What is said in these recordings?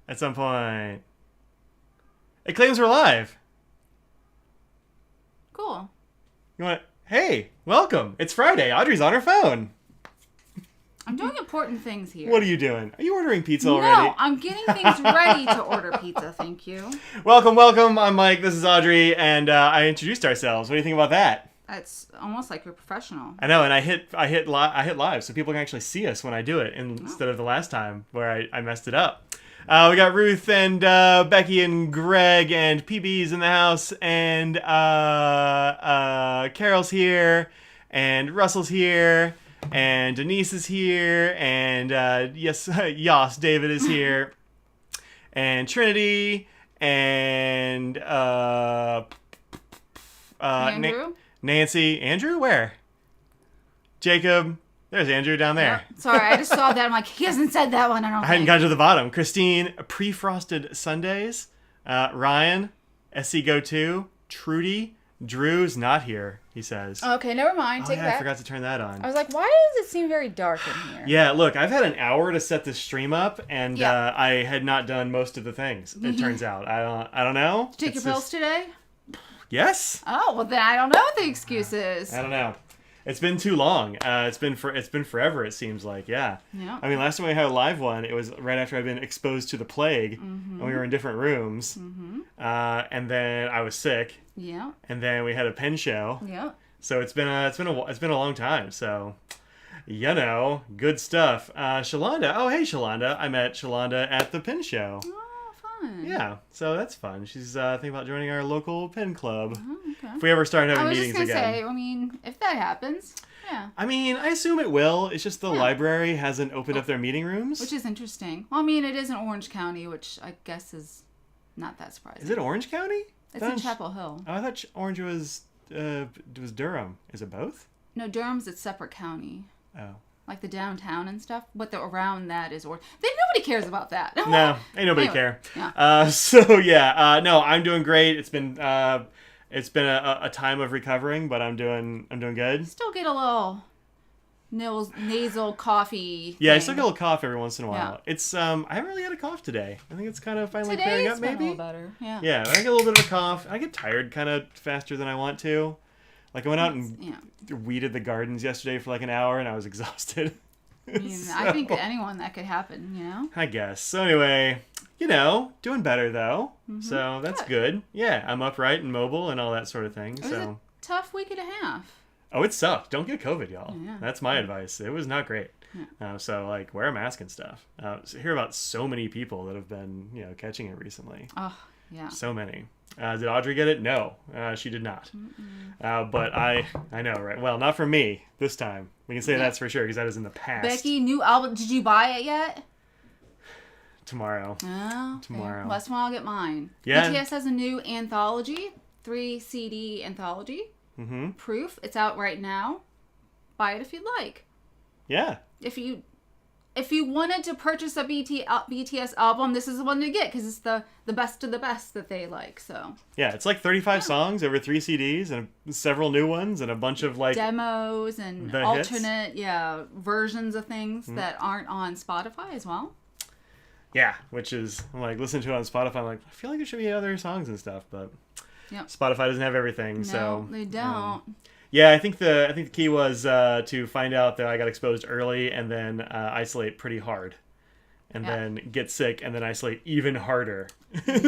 at some point. It claims we're live. Cool. You want? Hey, welcome. It's Friday. Audrey's on her phone. I'm doing important things here. What are you doing? Are you ordering pizza already? No, I'm getting things ready to order pizza. Thank you. Welcome. I'm Mike. This is Audrey, and I introduced ourselves. What do you think about that? It's almost like you're professional. I know, and I hit live, so people can actually see us when I do it, instead of the last time where I messed it up. We got Ruth and Becky and Greg and PB's in the house, and Carol's here, and Russell's here, and Denise is here, and Yas, David is here, and Trinity, and Andrew? Nancy. Andrew? Where? Jacob. There's Andrew down there. Yep. Sorry, I just saw that. I'm like, he hasn't said that one. I hadn't gotten to the bottom. Christine, Pre-Frosted Sundays. Ryan, SC Go 2. Trudy. Drew's not here, he says. Okay, never mind. Take that. I forgot to turn that on. I was like, why does it seem very dark in here? Yeah, look, I've had an hour to set this stream up, and I had not done most of the things, it turns out. I don't know. Did you take your pills today? Yes. Oh, well then I don't know what the excuse is. I don't know. It's been too long. It's been forever, it seems like. Yeah. I mean, last time we had a live one, it was right after I'd been exposed to the plague, and we were in different rooms. And then I was sick. Yeah. And then we had a pen show. Yeah. So it's been a long time. So, good stuff. Shalonda. Oh, hey, Shalonda. I met Shalonda at the pen show. Yeah, so that's fun. She's thinking about joining our local pen club. Okay. If we ever start having meetings again. I was just gonna say, if that happens, yeah. I mean, I assume it will. It's just the library hasn't opened up their meeting rooms. Which is interesting. Well, I mean, it is in Orange County, which I guess is not that surprising. Is it Orange County? It's in Chapel Hill. Oh, I thought Orange was Durham. Is it both? No, Durham's a separate county. Oh. Like the downtown and stuff, but around that is nobody cares about that. No, ain't nobody care. Yeah. No, I'm doing great. It's been a time of recovering, but I'm doing good. Still get a little nasal coffee. Yeah, I still get a little cough every once in a while. Yeah. It's I haven't really had a cough today. I think it's kind of finally clearing up. Maybe a little better. Yeah. Yeah, I get a little bit of a cough. I get tired kind of faster than I want to. Like, I went out and weeded the gardens yesterday for like an hour, and I was exhausted. I mean, I think anyone that could happen, I guess. So anyway, doing better, though. So that's good. Yeah, I'm upright and mobile and all that sort of thing. It was a tough week and a half. Oh, it sucked. Don't get COVID, y'all. Yeah. That's my advice. It was not great. Yeah. So, wear a mask and stuff. I hear about so many people that have been, catching it recently. Oh, yeah. So many. Did Audrey get it? No, she did not. But I know, right? Well, not from me this time. We can say that's for sure because that is in the past. Becky, new album. Did you buy it yet? Tomorrow. Oh, okay. Tomorrow. Well, that's when I'll get mine. Yeah. BTS has a new anthology, 3 CD anthology. Proof. It's out right now. Buy it if you'd like. Yeah. If you wanted to purchase a BTS album, this is the one to get because it's the best of the best that they like. So yeah, it's like 35 songs over 3 CDs and several new ones and a bunch of demos and alternate versions of things that aren't on Spotify as well. Yeah, which is I'm listening to it on Spotify. I'm like, I feel like there should be other songs and stuff, but Spotify doesn't have everything. No, they don't. Yeah, I think the key was to find out that I got exposed early and then isolate pretty hard, and then get sick and then isolate even harder.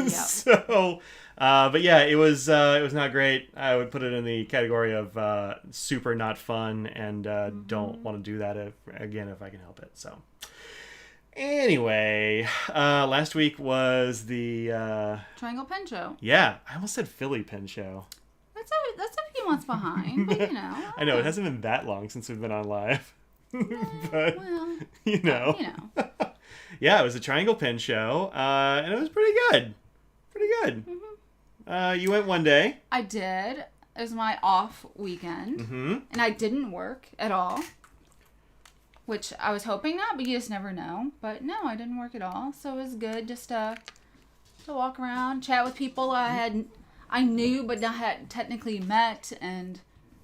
So, but yeah, it was not great. I would put it in the category of super not fun and don't want to do that again if I can help it. So, anyway, last week was the Triangle Pen Show. Yeah, I almost said Philly Pen Show. That's a few months behind, but I know, it hasn't been that long since we've been on live. But, Yeah, it was a Triangle Pen Show, and it was pretty good. You went one day. I did. It was my off weekend, and I didn't work at all, which I was hoping not, but you just never know. But no, I didn't work at all, so it was good just to walk around, chat with people I knew but not had technically met, and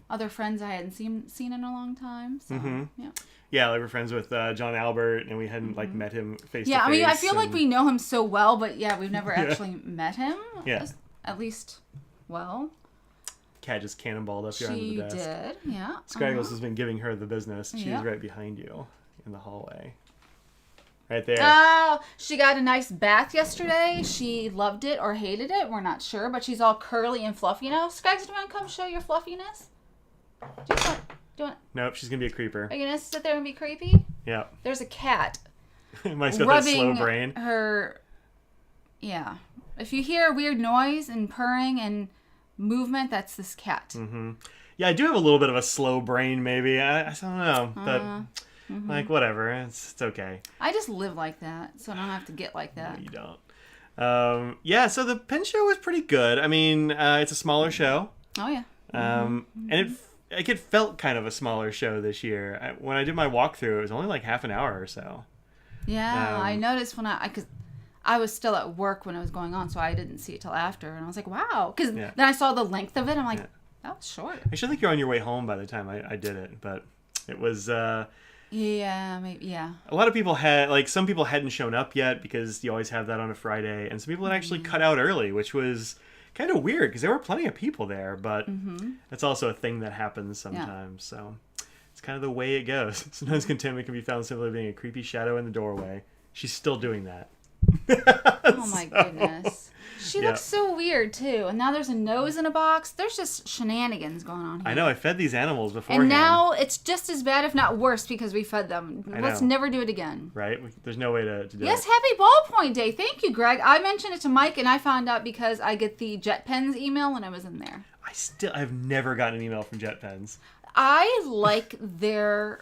other friends I hadn't seen in a long time. So Yeah, like we're friends with John Albert, and we hadn't like met him face to face. Yeah, I mean, I feel like we know him so well, but yeah, we've never actually met him. Yeah. At least, well. Cat just cannonballed up here under the desk. She did, yeah. Scraggles has been giving her the business. She's right behind you in the hallway. Right there. Oh, she got a nice bath yesterday. She loved it or hated it. We're not sure, but she's all curly and fluffy now. Scraggs, do you want to come show your fluffiness? Do you want... Nope, she's going to be a creeper. Are you going to sit there and be creepy? Yeah. There's a cat. Mike's got that slow brain. Her... Yeah. If you hear a weird noise and purring and movement, that's this cat. Mm-hmm. Yeah, I do have a little bit of a slow brain, maybe. I don't know. But... Like, whatever. It's okay. I just live like that, so I don't have to get like that. No, you don't. Yeah, so the pen show was pretty good. I mean, it's a smaller show. Oh, yeah. And it felt kind of a smaller show this year. When I did my walkthrough, it was only like half an hour or so. Yeah, I noticed when because I was still at work when it was going on, so I didn't see it till after. And I was like, wow. Because then I saw the length of it. I'm like, that was short. I should think you're on your way home by the time I did it. But it was... Yeah, maybe, yeah. A lot of people some people hadn't shown up yet because you always have that on a Friday. And some people had actually cut out early, which was kind of weird because there were plenty of people there. But that's also a thing that happens sometimes. So it's kind of the way it goes. Sometimes contentment can be found simply being a creepy shadow in the doorway. She's still doing that. Oh my goodness. She looks so weird too. And now there's a nose in a box. There's just shenanigans going on here. I know. I fed these animals beforehand. And now it's just as bad, if not worse, because we fed them. Let's never do it again. Right? There's no way to do it. Yes, happy ballpoint day. Thank you, Greg. I mentioned it to Mike, and I found out because I get the Jet Pens email, and it was in there. I've never gotten an email from Jet Pens. I like theirs.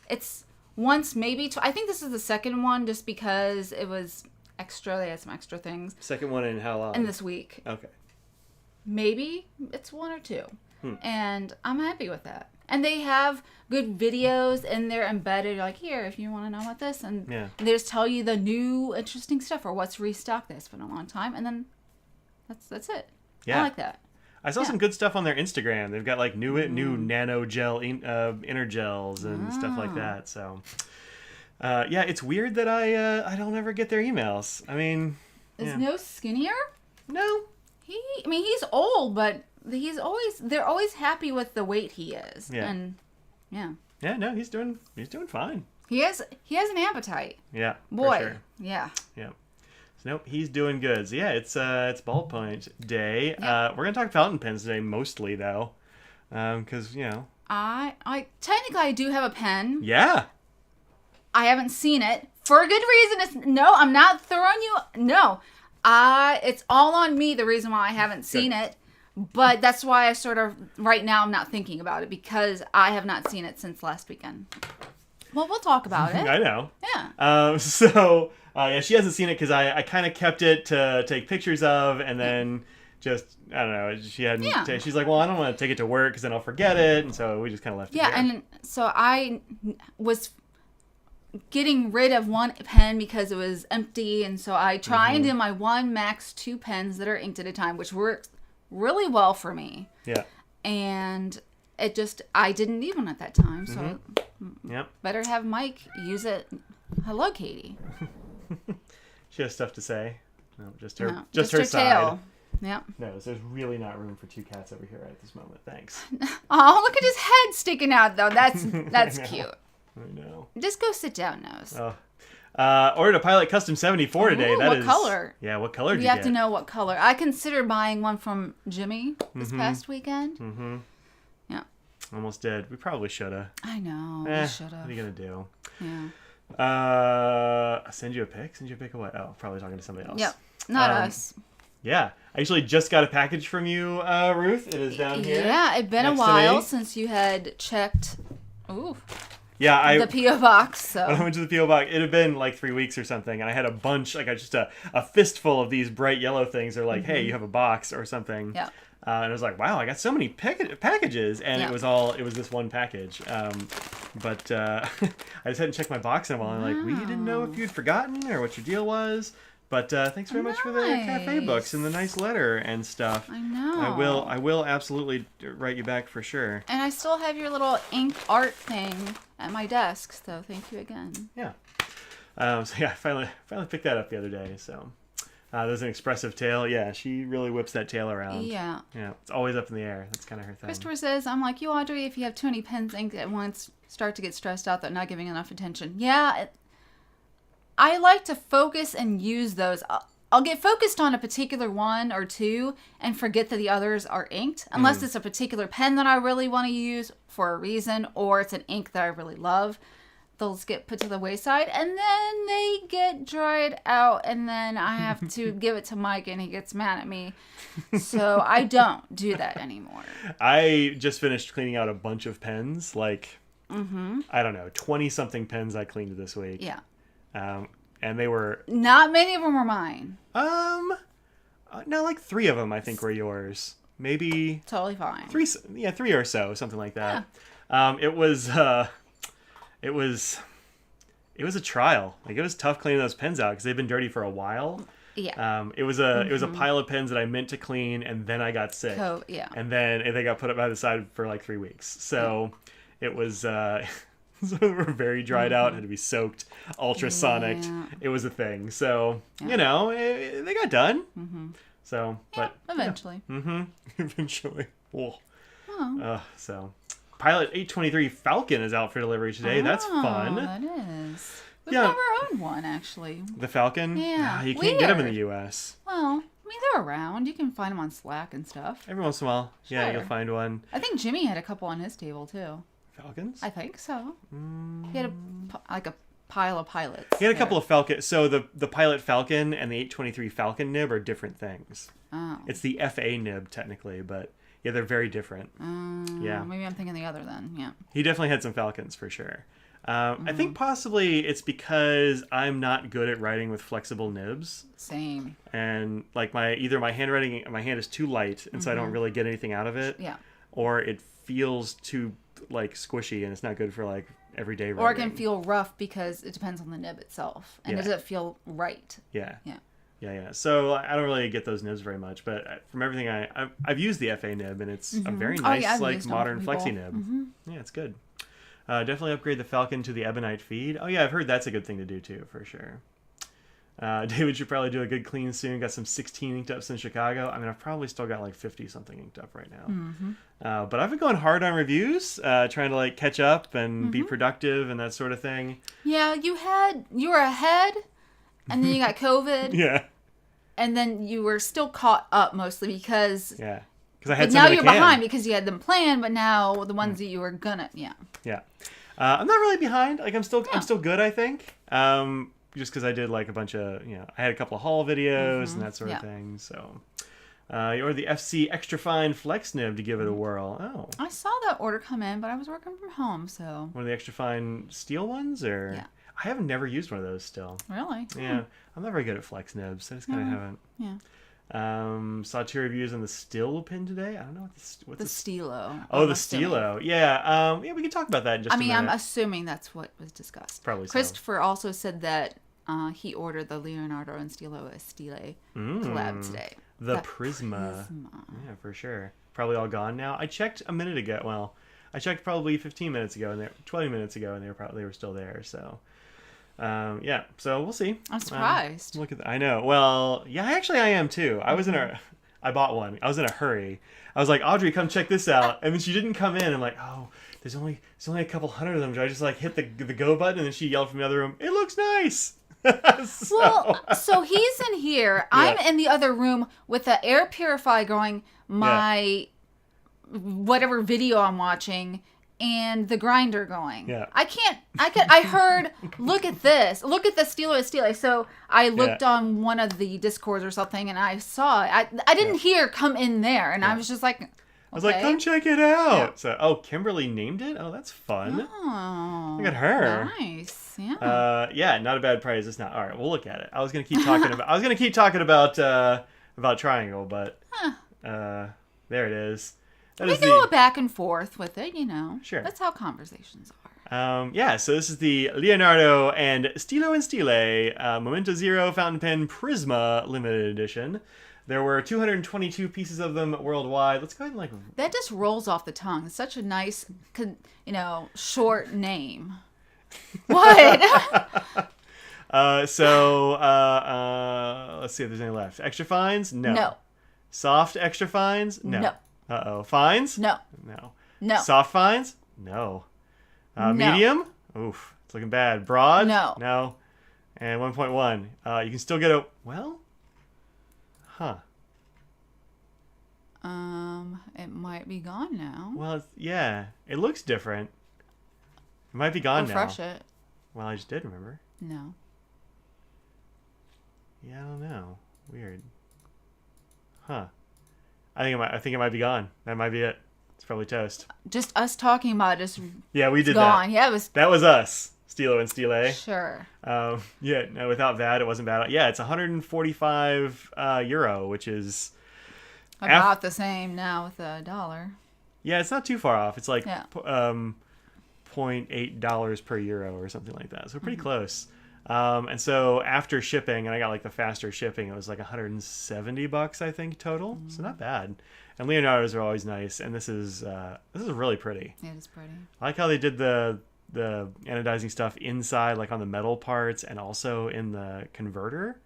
It's once, maybe I think this is the second one, just because it was extra. They had some extra things. Second one in how long? In this week. Okay. Maybe it's one or two. And I'm happy with that. And they have good videos in there embedded. You're like, here, if you want to know about this. And they just tell you the new interesting stuff or what's restocked. That's been a long time. And then that's it. Yeah. I like that. I saw some good stuff on their Instagram. They've got like new nano gel inner gels and stuff like that. So, it's weird that I don't ever get their emails. I mean, is No skinnier? No. He's old, but they're always happy with the weight he is. Yeah. And yeah, no, he's doing fine. He has an appetite. Yeah. Boy. For sure. Yeah. Yeah. Nope, he's doing good. So yeah, it's ballpoint day. We're gonna talk fountain pens today, mostly though, because I technically I do have a pen. Yeah. I haven't seen it for a good reason. I'm not throwing you. No, it's all on me. The reason why I haven't seen it, but that's why I sort of right now I'm not thinking about it because I have not seen it since last weekend. Well, we'll talk about it. I know. Yeah. She hasn't seen it because I kind of kept it to take pictures of, and then just, I don't know, she hadn't. Yeah. She's like, well, I don't want to take it to work because then I'll forget it, and so we just kind of left it there. Yeah, and so I was getting rid of one pen because it was empty, and so I try and do my one max 2 pens that are inked at a time, which works really well for me. Yeah. And I didn't need one at that time, so better have Mike use it. Hello, Katie. She has stuff to say. No, just her her side. Tail. Yep. No, there's really not room for 2 cats over here right at this moment. Thanks. Oh, look at his head sticking out, though. That's cute. I know. Just go sit down, Nose. Oh. Ordered a Pilot Custom 74 today. What color? Yeah, what color did you get? You have to know what color. I considered buying one from Jimmy this past weekend. Mm-hmm. Yeah. Almost did. We probably should have. I know. We should have. What are you going to do? Yeah. Send you a pic? Send you a pic of what? Oh, probably talking to somebody else. Yep. Not us. Yeah. I actually just got a package from you, Ruth. It is down here. Yeah, it'd been a while since you had checked. Ooh. Yeah, the P.O. box. So. When I went to the P.O. box, it had been like 3 weeks or something, and I had a bunch, just a fistful of these bright yellow things. They're like, hey, you have a box or something. Yeah. And I was like, wow, I got so many packages, and it was this one package. But I just hadn't checked my box in a while. I'm like, we didn't know if you'd forgotten or what your deal was. But thanks very much for the cafe books and the nice letter and stuff. I know. I will absolutely write you back for sure. And I still have your little ink art thing at my desk, so thank you again. Yeah. So yeah, I finally picked that up the other day. So there's an expressive tail. Yeah, she really whips that tail around. Yeah. Yeah, it's always up in the air. That's kind of her thing. Christopher says, I'm like you, Audrey, if you have too many pens inked at once, start to get stressed out that not giving enough attention. Yeah, I like to focus and use those. I'll get focused on a particular one or two and forget that the others are inked, unless it's a particular pen that I really want to use for a reason, or it's an ink that I really love. Those get put to the wayside, and then they get dried out, and then I have to give it to Mike, and he gets mad at me. So I don't do that anymore. I just finished cleaning out a bunch of pens, like, I don't know, 20-something pens I cleaned this week. Yeah. And they were... Not many of them were mine. No, like 3 of them, I think, were yours. Maybe... Totally fine. 3 or so, something like that. Yeah. It was a trial. Like, it was tough cleaning those pens out because they've been dirty for a while. Yeah. It was a pile of pens that I meant to clean, and then I got sick. Yeah. And then they got put up by the side for like 3 weeks. So it was so they were very dried out, had to be soaked, ultrasonic. Yeah. It was a thing. So you know, they got done. So, yeah, but eventually. Yeah. Eventually. Oh. So. Pilot 823 Falcon is out for delivery today. That's fun. That is. We've never owned one, actually. The Falcon? Yeah. You can't get them in the U.S. Well, I mean, they're around. You can find them on Slack and stuff. Every once in a while. Sure. Yeah, you'll find one. I think Jimmy had a couple on his table, too. Falcons? I think so. He had a pile of pilots. He had a couple of Falcons. So the Pilot Falcon and the 823 Falcon nib are different things. Oh. It's the FA nib, technically, but... Yeah, they're very different. Yeah. Maybe I'm thinking the other then. Yeah. He definitely had some Falcons for sure. I think possibly it's because I'm not good at writing with flexible nibs. Same. And like my handwriting, my hand is too light, and so I don't really get anything out of it. Yeah. Or it feels too like squishy, and it's not good for like everyday writing. Or it can feel rough because it depends on the nib itself, and does it feel right? Yeah. Yeah. Yeah. So I don't really get those nibs very much, but from everything I've used the FA nib, and it's a very nice like modern flexi nib. Yeah, it's good. Definitely upgrade the Falcon to the Ebonite feed. Oh yeah, I've heard that's a good thing to do too, for sure. David should probably do a good clean soon. Got some 16 inked ups in Chicago. I mean, I've probably still got like 50 something inked up right now. But I've been going hard on reviews, trying to like catch up and be productive and that sort of thing. Yeah, you were ahead. And then you got COVID. Yeah. And then you were still caught up mostly because... Yeah. Because I had some now you're behind because you had them planned, but now the ones that you were gonna... Yeah. Yeah. I'm not really behind. Like, I'm still good, I think. Just because I did, like, a bunch of... I had a couple of haul videos and that sort of thing, so... You ordered the FC Extra Fine Flex Nib to give it a whirl. Oh. I saw that order come in, but I was working from home, so... One of the Extra Fine steel ones, or... Yeah. I have never used one of those still. Really? Yeah. I'm not very good at flex nibs. I just kind of haven't. Yeah. Saw 2 reviews on the Still pin today. I don't know what's the Stilo. Oh, the Stilo. Yeah. We can talk about that in just a minute. I'm assuming that's what was discussed. Probably so. Christopher also said that he ordered the Leonardo and Stilo Estile collab today. The Prisma. Yeah, for sure. Probably all gone now. I checked a minute ago. Well, I checked probably 15 minutes ago and 20 minutes ago, and they were still there. So. Yeah, so we'll see. I'm surprised. Look at that. I know. Well, yeah, actually I am too. I bought one. I was in a hurry. I was like, Audrey, come check this out. And then she didn't come in. I'm like, oh, there's only a couple hundred of them. So I just like hit the go button, and then she yelled from the other room, it looks nice. So he's in here. Yeah. I'm in the other room with the air purifier going, whatever video I'm watching, and the grinder going. Yeah. I heard, look at this. Look at the Stilo. So I looked on one of the Discords or something, and I saw it. I didn't hear come in there, and I was just like, okay. I was like, come check it out. Yeah. So, Kimberly named it? Oh, that's fun. Oh. Look at her. Nice. Yeah. Yeah, not a bad price. It's not. All right, we'll look at it. I was going to keep talking about Triangle, but there it is. We can go back and forth with it, Sure. That's how conversations are. So this is the Leonardo and Stile Momento Zero Fountain Pen Prisma limited edition. There were 222 pieces of them worldwide. Let's go ahead and That just rolls off the tongue. It's such a nice, short name. What? Let's see if there's any left. Extra fines? No. Soft extra fines? No. Uh-oh. Fines? No. Soft fines? No. Medium? Oof. It's looking bad. Broad? No. And 1.1. You can still get Huh. It might be gone now. Well, it looks different. It might be gone now. Refresh it. Well, I just did, remember? No. Yeah, I don't know. Weird. Huh. I think it might be gone. That might be it. It's probably toast. Just us talking about it. Yeah, we did gone. that. Yeah, it was. That was us. Stilo and Stile. Sure. No, without that, it wasn't bad. Yeah, it's 145 euro, which is about the same now with $1. Yeah, it's not too far off. It's like $0.8 per euro or something like that. So pretty close. And so after shipping, and I got like the faster shipping, it was like $170, I think, total. So not bad. And Leonardo's are always nice, and this is really pretty. It is pretty. I like how they did the anodizing stuff inside, like on the metal parts, and also in the converter.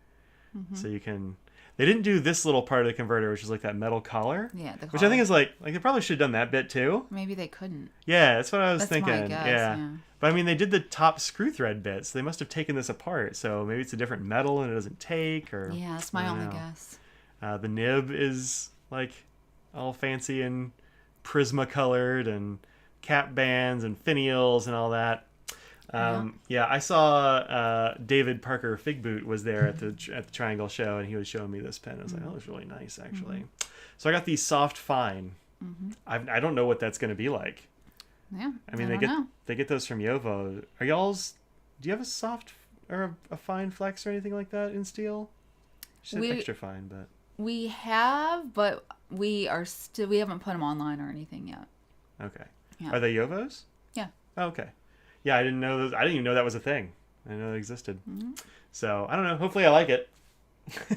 So you can. They didn't do this little part of the converter, which is like that metal collar. Yeah, the collar. Which I think is like they probably should have done that bit too. Maybe they couldn't. Yeah, that's what I was thinking. My guess, yeah. But I mean, they did the top screw thread bits. They must have taken this apart. So maybe it's a different metal and it doesn't take. Or yeah, that's my only guess. The nib is like all fancy and prisma colored and cap bands and finials and all that. I saw David Parker Figboot was there at the Triangle show, and he was showing me this pen. I was like, oh, it's really nice, actually. So I got the soft fine. I don't know what that's going to be like. Yeah, I mean, they get those from Yovo. Are y'all's? Do you have a soft or a fine flex or anything like that in steel? Just extra fine, but we have, but we haven't put them online or anything yet. Okay. Yeah. Are they Yovos? Yeah. Oh, okay. Yeah, I didn't know those. I didn't even know that was a thing. I didn't know that existed. So I don't know. Hopefully, I like it.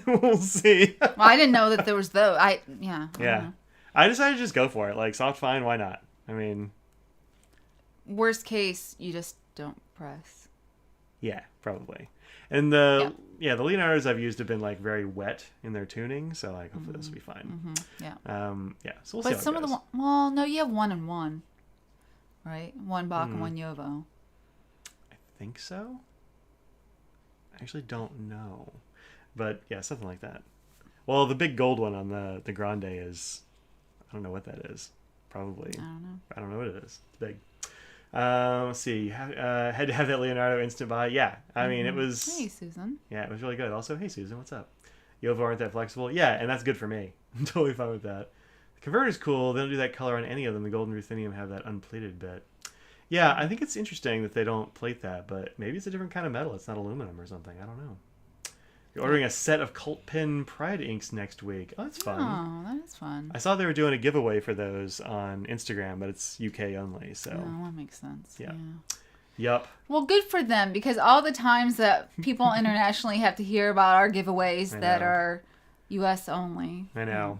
We'll see. Well, I didn't know that there was those. Yeah. I decided to just go for it. Like soft fine, why not? I mean, worst case, you just don't press. Yeah, probably. And the Leonardos I've used have been like very wet in their tuning, so like hopefully this will be fine. Yeah. So we'll see. But some of no, you have 1 and 1. Right? 1 Bach and 1 Yovo. I think so. I actually don't know. But yeah, something like that. Well, the big gold one on the Grande is, I don't know what that is. Probably. I don't know what it is. It's big. Let's see. Had to have that Leonardo instant buy. Yeah. I mean, it was. Hey, Susan. Yeah, it was really good. Also, hey, Susan, what's up? Yovo aren't that flexible. Yeah, and that's good for me. I'm totally fine with that. Converter's cool. They don't do that color on any of them. The gold and ruthenium have that unplated bit. Yeah, I think it's interesting that they don't plate that, but maybe it's a different kind of metal. It's not aluminum or something. I don't know. You're ordering a set of Cult Pen Pride inks next week. Oh, that's fun. Oh, that is fun. I saw they were doing a giveaway for those on Instagram, but it's UK only, so. Oh, that makes sense. Yeah. Yup. Well, good for them, because all the times that people internationally have to hear about our giveaways that are US only. I know.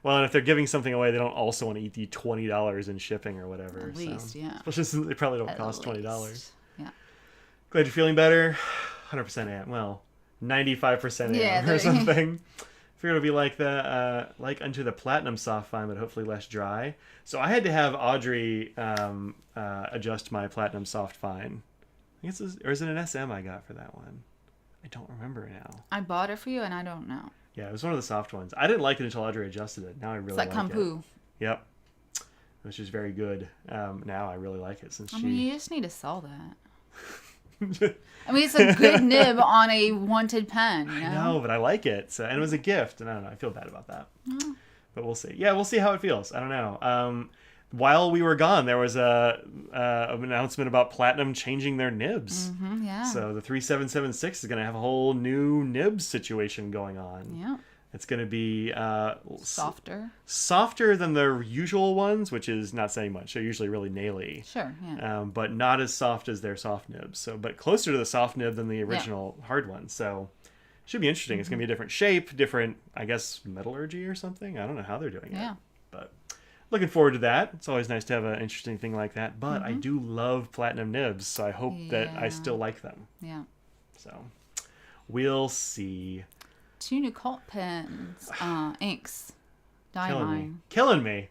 Well, and if they're giving something away, they don't also want to eat the $20 in shipping or whatever. At least, yeah. Especially since they probably don't cost $20. Yeah. Glad you're feeling better. 100% am. Well, 95% am or something. Figured it'll be like the Unto the Platinum soft fine, but hopefully less dry. So I had to have Audrey adjust my Platinum soft fine. I guess or is it an SM I got for that one? I don't remember now. I bought it for you, and I don't know. Yeah, it was one of the soft ones. I didn't like it until Audrey adjusted it. Now I really like it. It's like Kampu. Yep. Which is very good. Now I really like it since you just need to sell that. I mean, it's a good nib on a wanted pen, you know? I know, but I like it. So, and it was a gift, and I don't know. I feel bad about that. But we'll see. Yeah, we'll see how it feels. I don't know. While we were gone, there was an announcement about Platinum changing their nibs. Yeah. So the 3776 is going to have a whole new nibs situation going on. Yeah. It's going to be softer than the usual ones, which is not saying much. They're usually really naily. Sure, yeah. But not as soft as their soft nibs. So, but closer to the soft nib than the original hard one. So, should be interesting. It's going to be a different shape, different, I guess, metallurgy or something. I don't know how they're doing it. But looking forward to that. It's always nice to have an interesting thing like that. But I do love platinum nibs, so I hope that I still like them. Yeah. So, we'll see. 2 new cult pens, inks, Diamine. Killing me.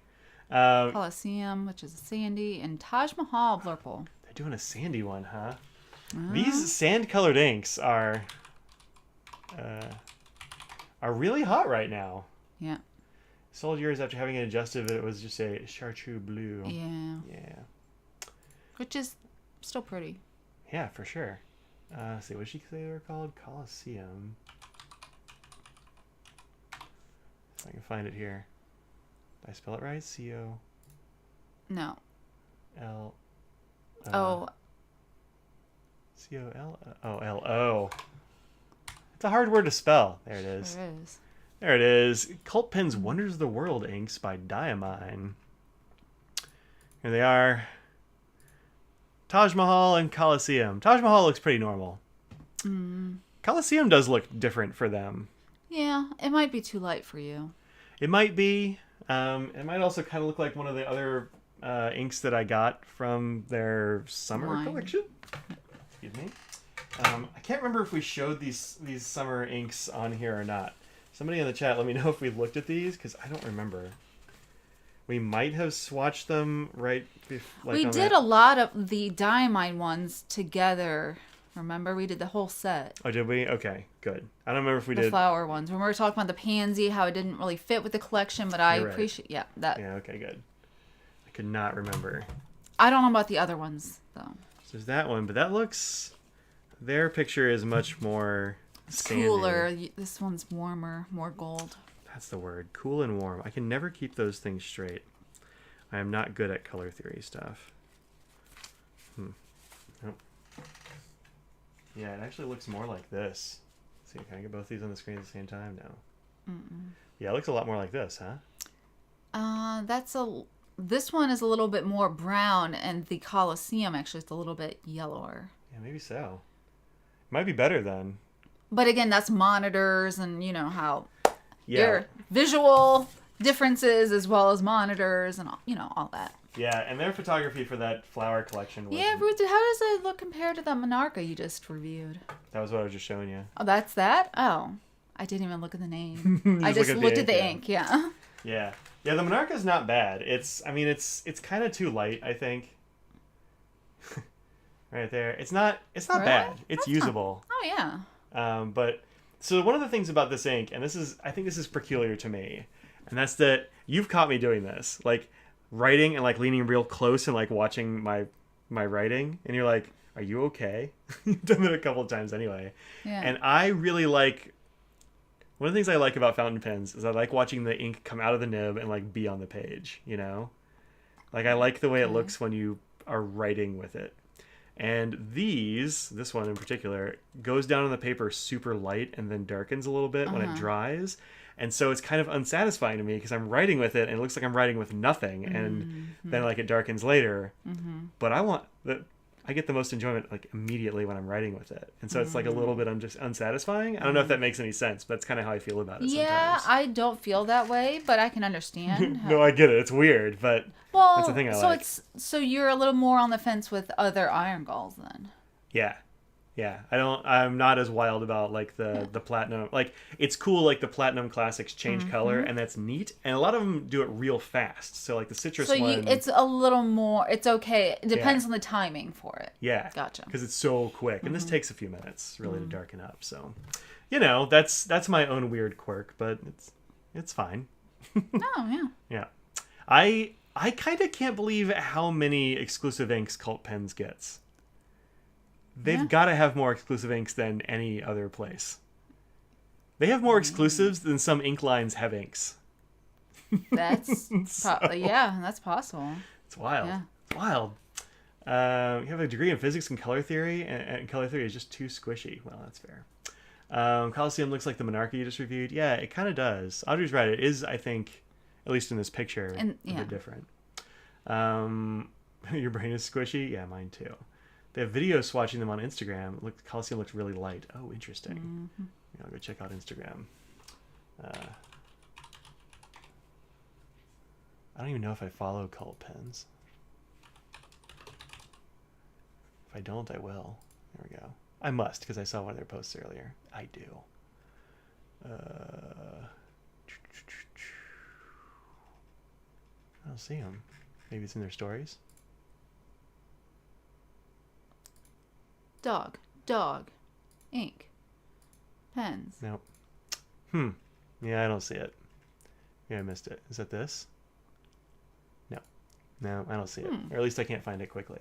Coliseum, which is a sandy, and Taj Mahal Blurple. They're doing a sandy one, huh? These sand-colored inks are really hot right now. Yeah. Sold yours after having it adjusted, but it was just a chartreuse blue. Yeah. Which is still pretty. Yeah, for sure. Let's see, what did she say they were called? Coliseum. I can find it here. Did I spell it right? C-O... No. L... O... C-O-L... Oh, L-O. It's a hard word to spell. There it is. There it is. There it is. Cult Pens Wonders of the World inks by Diamine. Here they are. Taj Mahal and Coliseum. Taj Mahal looks pretty normal. Coliseum does look different for them. Yeah, it might be too light for you. It might be. It might also kind of look like one of the other inks that I got from their summer collection. Excuse me. I can't remember if we showed these summer inks on here or not. Somebody in the chat, let me know if we looked at these, because I don't remember. We might have swatched them right before. We did a lot of the Diamine ones together. Remember, we did the whole set. Oh, did we? Okay, good. I don't remember if we did. The flower ones. When we were talking about the pansy, how it didn't really fit with the collection, but I appreciate, that. Yeah, okay, good. I could not remember. I don't know about the other ones, though. So there's that one, but that looks... Their picture is much more sandy. Cooler. This one's warmer, more gold. That's the word. Cool and warm. I can never keep those things straight. I am not good at color theory stuff. Nope. Yeah, it actually looks more like this. Let's see, can I get both these on the screen at the same time? No. Yeah, it looks a lot more like this, huh? This one is a little bit more brown, and the Coliseum actually is a little bit yellower. Yeah, maybe so. Might be better then. But again, that's monitors, and you know how your visual differences as well as monitors and all that. Yeah, and their photography for that flower collection was... Yeah, Ruth, how does it look compared to the Monarcha you just reviewed? That was what I was just showing you. Oh, that's that? Oh. I didn't even look at the name. I just looked at the ink, yeah. Yeah. Yeah, the Monarcha's not bad. It's kind of too light, I think. Right there. It's not really? Bad. It's usable. Oh, yeah. But so one of the things about this ink, and I think this is peculiar to me, and that's that you've caught me doing this. Like, writing and like leaning real close and like watching my writing, and you're like, are you okay? You've done it a couple of times anyway. Yeah. And I really like, one of the things I like about fountain pens is I like watching the ink come out of the nib and like be on the page, like I like the way it looks when you are writing with it. And this one in particular, goes down on the paper super light and then darkens a little bit when it dries. And so it's kind of unsatisfying to me because I'm writing with it and it looks like I'm writing with nothing. And then like it darkens later. But I get the most enjoyment like immediately when I'm writing with it. And so it's like a little bit just unsatisfying. I don't know if that makes any sense, but that's kind of how I feel about it sometimes. I don't feel that way, but I can understand. No, I get it. It's weird, but that's the thing I like. So you're a little more on the fence with other iron galls then. Yeah. I'm not as wild about like the platinum. Like, it's cool, like the platinum classics change color, and that's neat. And a lot of them do it real fast. So like the citrus one. It's a little more, it's okay. It depends on the timing for it. Yeah. Gotcha. Because it's so quick. And this takes a few minutes really to darken up. So, that's my own weird quirk, but it's fine. Oh, yeah. Yeah. I kind of can't believe how many exclusive inks Cult Pens gets. They've got to have more exclusive inks than any other place. They have more exclusives than some ink lines have inks. That's that's possible. It's wild. Yeah. It's wild. You have a degree in physics and color theory, and color theory is just too squishy. Well, that's fair. Coliseum looks like the Monarchy you just reviewed. Yeah, it kind of does. Audrey's right. It is, I think, at least in this picture, a bit different. Your brain is squishy? Yeah, mine too. They have video swatching them on Instagram. Look, Coliseum looks really light. Oh, interesting. Mm-hmm. Yeah, I'll go check out Instagram. I don't even know if I follow Cult Pens. If I don't, I will. There we go. I must, because I saw one of their posts earlier. I do. I don't see them. Maybe it's in their stories. Dog, ink, pens. Nope. Yeah, I don't see it. Yeah, I missed it. Is that this? No, I don't see it. Or at least I can't find it quickly.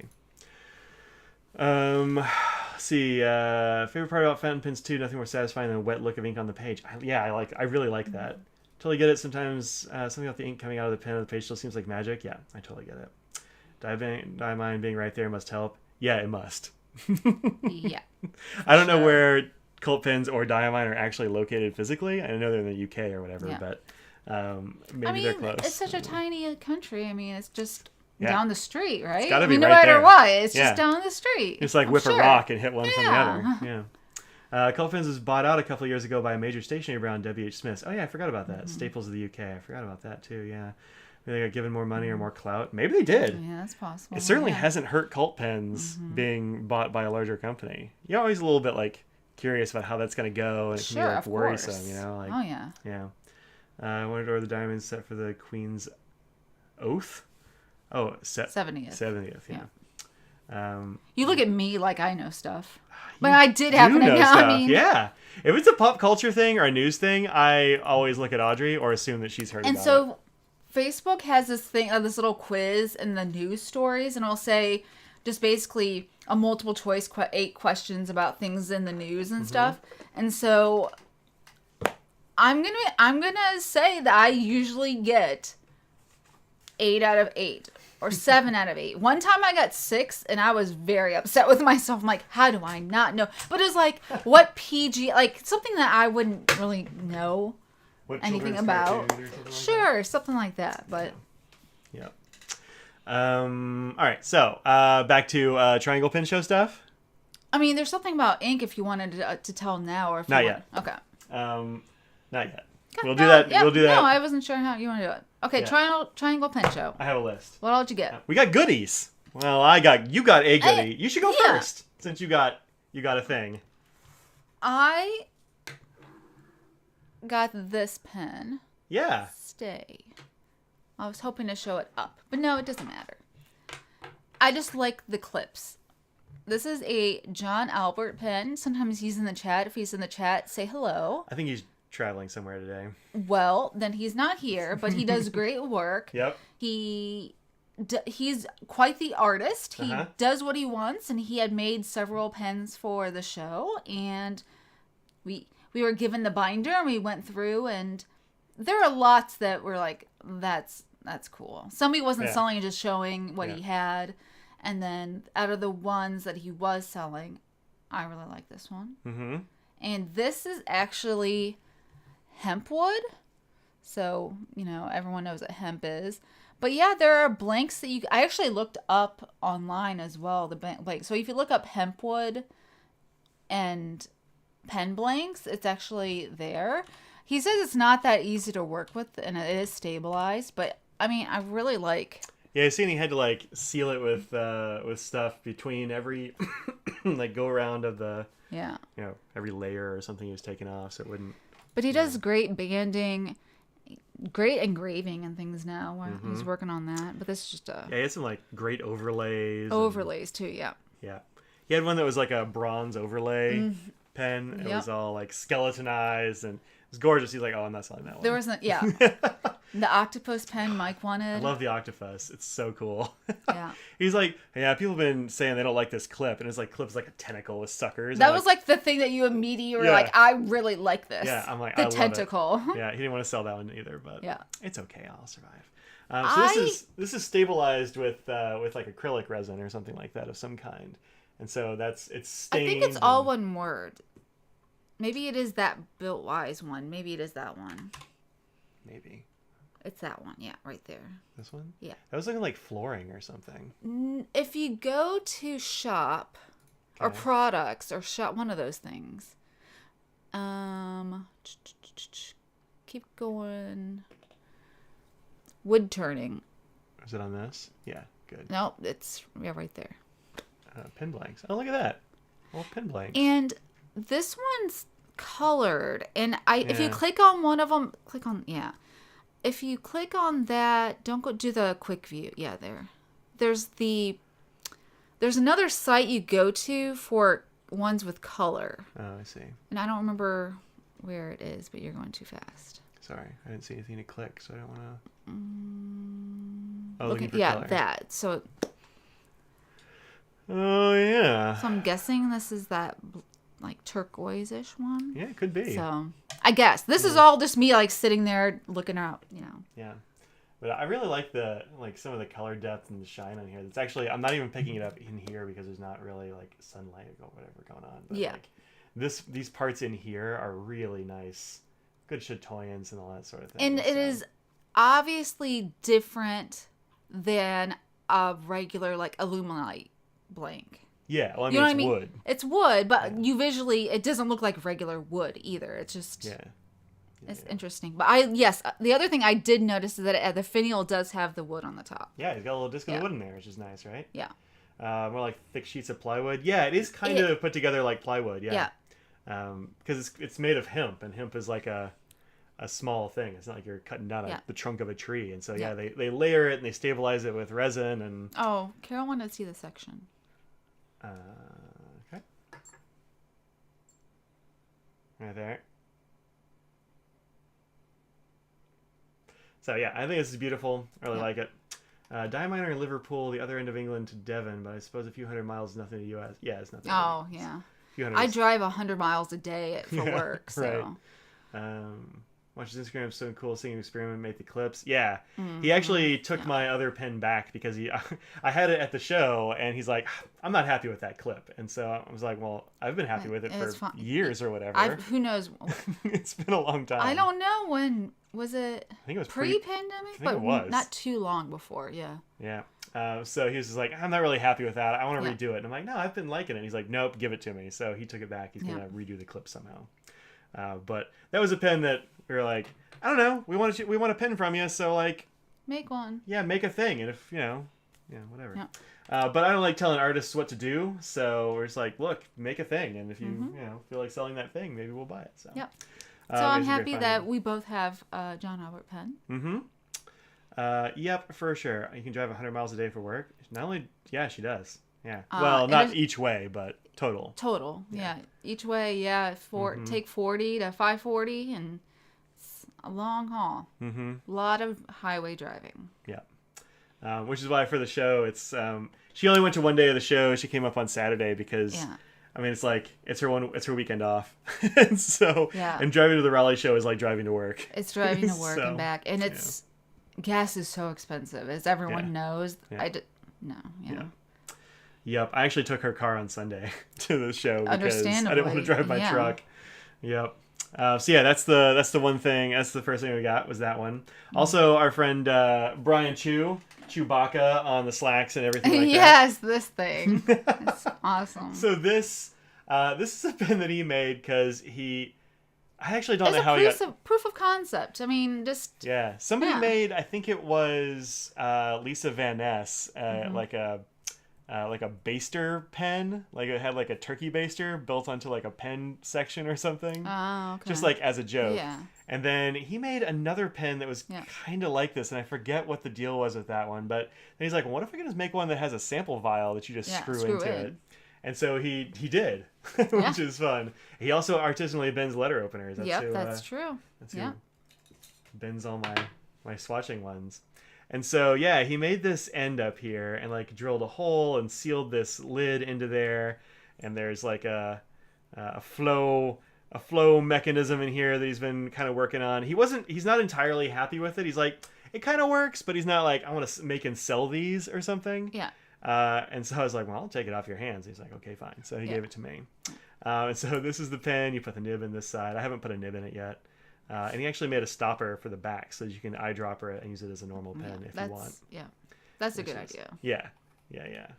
Let's see. Favorite part about fountain pens too, nothing more satisfying than a wet look of ink on the page. I really like that. Totally get it. Sometimes something about the ink coming out of the pen on the page still seems like magic. Yeah, I totally get it. Diamine being right there must help. Yeah, it must. Yeah. I don't know where Cult Pens or Diamine are actually located physically. I know they're in the UK or whatever, but maybe they're close. It's such a tiny country. I mean, it's just down the street, right? It's gotta be no right matter there. what, it's just down the street. It's like whip a rock and hit one from the other. Yeah. Cult Pens was bought out a couple of years ago by a major stationery brand, W.H. Smith's. Oh yeah, I forgot about that. Staples of the UK. I forgot about that too. Yeah. Maybe they got given more money or more clout. Maybe they did. Yeah, that's possible. It certainly hasn't hurt Cult Pens being bought by a larger company. You're always a little bit like curious about how that's going to go, and it can be like worrisome, you know? Like, oh yeah. Yeah. I wanted to order the diamond set for the Queen's Oath. Oh, 70th. Yeah. You look at me like I know stuff, but I did happen to know. I mean, yeah. If it's a pop culture thing or a news thing, I always look at Audrey or assume that she's heard about it. And so Facebook has this thing, this little quiz in the news stories, and it'll say just basically a multiple choice 8 questions about things in the news and stuff. And so I'm gonna say that I usually get 8 out of 8 or 7 out of 8. One time I got 6 and I was very upset with myself. I'm like, how do I not know? But it was like, what PG, like something that I wouldn't really know anything about. Sure, something like that. But yeah. All right, so back to Triangle Pin Show stuff. I mean, there's something about ink if you wanted to tell now or if not you yet. Okay. Not yet. We'll do that. Yeah, we'll do that. No, I wasn't sure how you want to do it. Okay, Triangle Pin Show. I have a list. What all did you get? We got goodies. Well, you got a goodie. You should go first since you got a thing. I got this pen. Yeah. Stay. I was hoping to show it up, but no, it doesn't matter. I just like the clips. This is a John Albert pen. Sometimes he's in the chat. If he's in the chat, say hello. I think he's traveling somewhere today. Well, then he's not here, but he does great work. Yep. He's quite the artist. He does what he wants, and he had made several pens for the show, and we were given the binder, and we went through, and there are lots that were like, that's cool. Some he wasn't selling, just showing what he had. And then out of the ones that he was selling, I really like this one. Mm-hmm. And this is actually hemp wood. So, everyone knows what hemp is. But yeah, there are blanks that I actually looked up online as well. So if you look up hemp wood and pen blanks, it's actually there. He says it's not that easy to work with, and it is stabilized. But I mean, I really like. Yeah, I seen he had to seal it with stuff between every go around of the every layer or something he was taking off, so it wouldn't. But he does great banding, great engraving and things now. He's working on that, but this is just he had some great overlays. Overlays too, yeah. Yeah, he had one that was like a bronze overlay pen. It was all skeletonized and. It's gorgeous. He's like, oh, I'm not selling that one. There wasn't, the octopus pen Mike wanted. I love the octopus. It's so cool. Yeah. He's like, people have been saying they don't like this clip, and it's clip's like a tentacle with suckers. That was the thing that you immediately were like, I really like this. Yeah, I'm like, the I love tentacle. It. Yeah, he didn't want to sell that one either, but it's okay. I'll survive. So this is stabilized with acrylic resin or something like that of some kind, and so it's stained. I think it's all one word. Maybe it is that Built Wise one. Maybe it is that one. Maybe. It's that one. Yeah, right there. This one? Yeah. That was looking like flooring or something. If you go to shop or products or shop, one of those things. Keep going. Wood turning. Is it on this? Yeah, good. Nope, it's right there. Pin blanks. Oh, look at that. Well, pin blanks. And this one's colored. And if you click on one of them, if you click on that, don't go do the quick view. Yeah, there. There's another site you go to for ones with color. Oh, I see. And I don't remember where it is, but you're going too fast. Sorry, I didn't see anything to click, so I don't want to... looking for color. That. So... Oh, yeah. So I'm guessing this is that, like, turquoise-ish one? Yeah, it could be. So, I guess. This is all just me, like, sitting there looking out, Yeah. But I really like some of the color depth and the shine on here. It's actually, I'm not even picking it up in here because there's not really, like, sunlight or whatever going on. But, like, these parts in here are really nice. Good chatoyance and all that sort of thing. And it is obviously different than a regular, like, Illuminite blank. Yeah, well, I mean, wood. It's wood, but you visually, it doesn't look like regular wood either. It's just, it's interesting. But the other thing I did notice is that the finial does have the wood on the top. Yeah, it's got a little disc of wood in there, which is nice, right? Yeah. More like thick sheets of plywood. Yeah, it is kind of put together like plywood. Yeah. Because it's made of hemp, and hemp is like a small thing. It's not like you're cutting down the trunk of a tree. And so, they layer it and they stabilize it with resin. And oh, Carol wanted to see the section. Okay. Right there. So, yeah, I think this is beautiful. I really like it. Diaminer in Liverpool, the other end of England to Devon, but I suppose a few hundred miles is nothing to the U.S. Yeah, it's nothing. Oh, yeah. I drive 100 miles a day for work, so. Right. Watch his Instagram, so cool, seeing him experiment, make the clips. Yeah, he actually took my other pen back because I had it at the show, and he's like, I'm not happy with that clip. And so I was like, well, I've been happy with it for years or whatever. Who knows? It's been a long time. I don't know when. Was it? I think it was pre-pandemic, but it was. Not too long before. Yeah. Yeah. So he was just like, I'm not really happy with that. I want to redo it. And I'm like, no, I've been liking it. And he's like, nope, give it to me. So he took it back. He's gonna redo the clip somehow. But that was a pen that we were like, I don't know, we want a pen from you, so like, make one. Yeah, make a thing, and if whatever. Yeah. But I don't like telling artists what to do, so we're just like, look, make a thing, and if you feel like selling that thing, maybe we'll buy it. So. Yep. So I'm happy that we both have a John Albert pen. Mm-hmm. Yep, for sure. You can drive 100 miles a day for work. Not only, she does. Yeah. Well, not each way, but total. Total. Yeah. Each way, take 40 to 540, and it's a long haul. Mm-hmm. A lot of highway driving. Yeah. Which is why for the show, it's she only went to one day of the show. She came up on Saturday because I mean, it's like it's her weekend off, and so and driving to the Raleigh show is like driving to work. It's driving to work and back, and it's gas is so expensive, as everyone knows. Yep, I actually took her car on Sunday to the show because I didn't want to drive my truck. Yep. So that's the one thing. That's the first thing we got was that one. Also, our friend Brian Chewbacca on the slacks and everything like that. Yes, this thing. It's awesome. So this is a pen that he made because I actually don't know how he got... proof of concept. I mean, just... Yeah. Somebody made, I think it was Lisa Van Ness, like a baster pen. Like it had like a turkey baster built onto like a pen section or something. Oh, okay. Just like as a joke. Yeah. And then he made another pen that was kind of like this, and I forget what the deal was with that one. But then he's like, well, what if we can just make one that has a sample vial that you just screw into it? And so he did, which is fun. He also artisanally bends letter openers. That's true. That's who bends all my swatching ones. And so, he made this end up here and like drilled a hole and sealed this lid into there. And there's like a flow mechanism in here that he's been kind of working on. He's not entirely happy with it. He's like, it kind of works, but he's not like, I want to make and sell these or something. Yeah. And so I was like, well, I'll take it off your hands. He's like, okay, fine. So he gave it to me. And so this is the pen. You put the nib in this side. I haven't put a nib in it yet. And he actually made a stopper for the back so that you can eyedropper it and use it as a normal pen if you want. Yeah, that's a good idea. Yeah.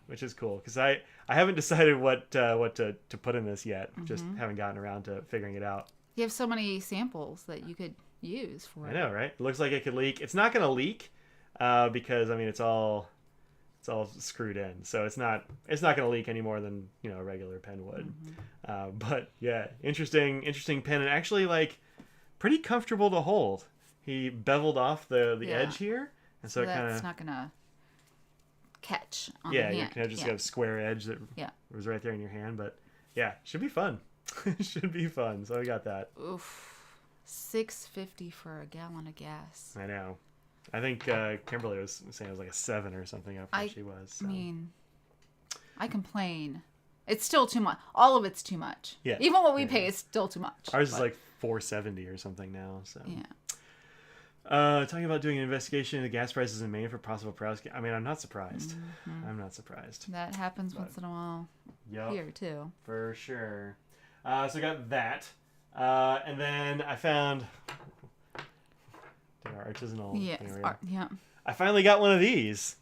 Which is cool because I haven't decided what to put in this yet. Just haven't gotten around to figuring it out. You have so many samples that you could use for it. I know, right? It looks like it could leak. It's not going to leak because I mean it's all screwed in, so it's not going to leak any more than a regular pen would. But yeah, interesting pen, and actually like pretty comfortable to hold. He beveled off the edge here, and so it kind of it's not gonna catch on the hand. You kind of just got a square edge that was right there in your hand. But yeah, should be fun. Should be fun. So I got that. Oof, $6.50 for a gallon of gas. I know. I think Kimberly was saying it was like a 7 or something up where she was. So. I mean, I complain. It's still too much. All of it's too much. Yeah. Even what we pay is still too much. Ours is like $4.70 or something now. So. Yeah. Talking about doing an investigation into gas prices in Maine for possible price. I mean, I'm not surprised. I'm not surprised. That happens once in a while. Here too. For sure. So I got that, and then I found our artisanal. Yeah. I finally got one of these,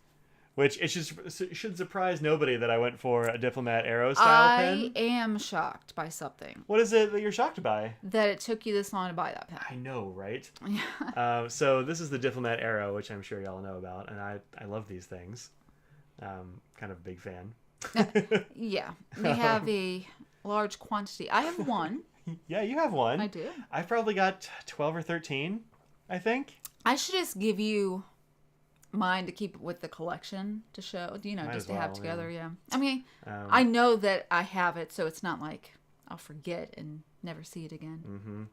which it should surprise nobody that I went for a Diplomat Arrow style pen. I am shocked by something. What is it that you're shocked by? That it took you this long to buy that pen. I know, right? Yeah. So this is the Diplomat Arrow, which I'm sure y'all know about, and I love these things. Kind of a big fan. Yeah. They have a large quantity. I have one. Yeah, you have one. I do. I've probably got 12 or 13, I think. I should just give you mine to keep with the collection to show, just to have together. Yeah. I mean, I know that I have it, so it's not like I'll forget and never see it again.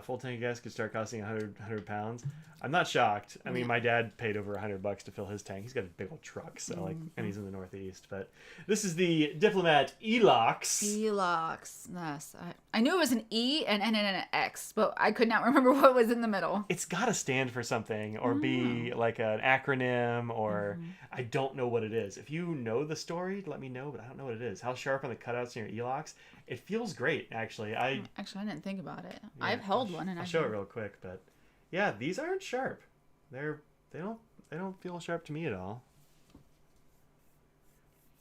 Full tank of gas could start costing 100 pounds. I'm not shocked. I mean, my dad paid over $100 to fill his tank. He's got a big old truck, so and he's in the Northeast. But this is the Diplomat Elox. Elox. Yes. I knew it was an E and N and an X, but I could not remember what was in the middle. It's got to stand for something or be like an acronym or I don't know what it is. If you know the story, let me know, but I don't know what it is. How sharp are the cutouts in your Elox? It feels great, actually. I didn't think about it. Yeah, I've held one, and I'll show it real quick. But yeah, these aren't sharp. They don't feel sharp to me at all.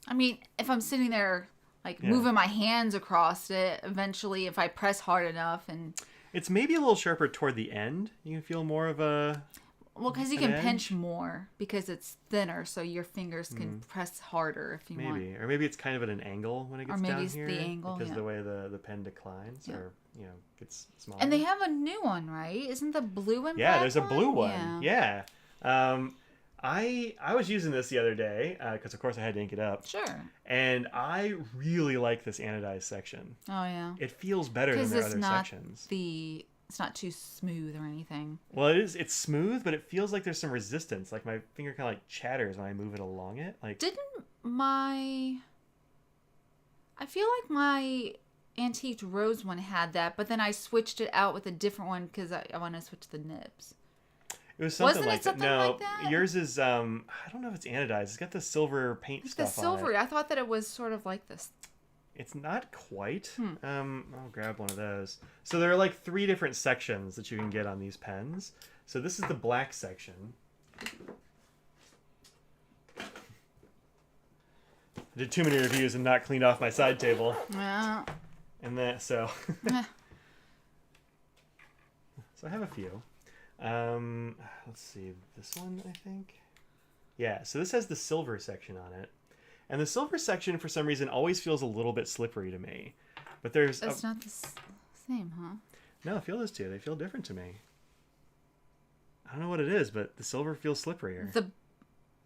I mean, if I'm sitting there moving my hands across it, eventually, if I press hard enough, and it's maybe a little sharper toward the end. You can feel more of a. Well, because you can pinch more because it's thinner, so your fingers can press harder if you want. Or maybe it's kind of at an angle when it gets down here. Or maybe it's the angle, because the way the pen declines or gets smaller. And they have a new one, right? Isn't the blue one? Yeah, there's a blue one. Yeah. I was using this the other day because of course I had to ink it up. Sure. And I really like this anodized section. Oh yeah. It feels better than their other sections. It's not too smooth or anything. Well, it is. It's smooth, but it feels like there's some resistance. Like my finger kind of chatters when I move it along it. Like I feel like my antiqued rose one had that, but then I switched it out with a different one because I want to switch the nibs. It was something like that. No, yours is. I don't know if it's anodized. It's got the silver paint stuff on it. The silver. I thought that it was sort of like this. It's not quite. I'll grab one of those. So there are like 3 different sections that you can get on these pens. So this is the black section. I did too many reviews and not cleaned off my side table. Yeah. And then so I have a few. Let's see. This one, I think. Yeah, so this has the silver section on it. And the silver section, for some reason, always feels a little bit slippery to me. But there's... It's not the same, huh? No, I feel those two. They feel different to me. I don't know what it is, but the silver feels slipperier.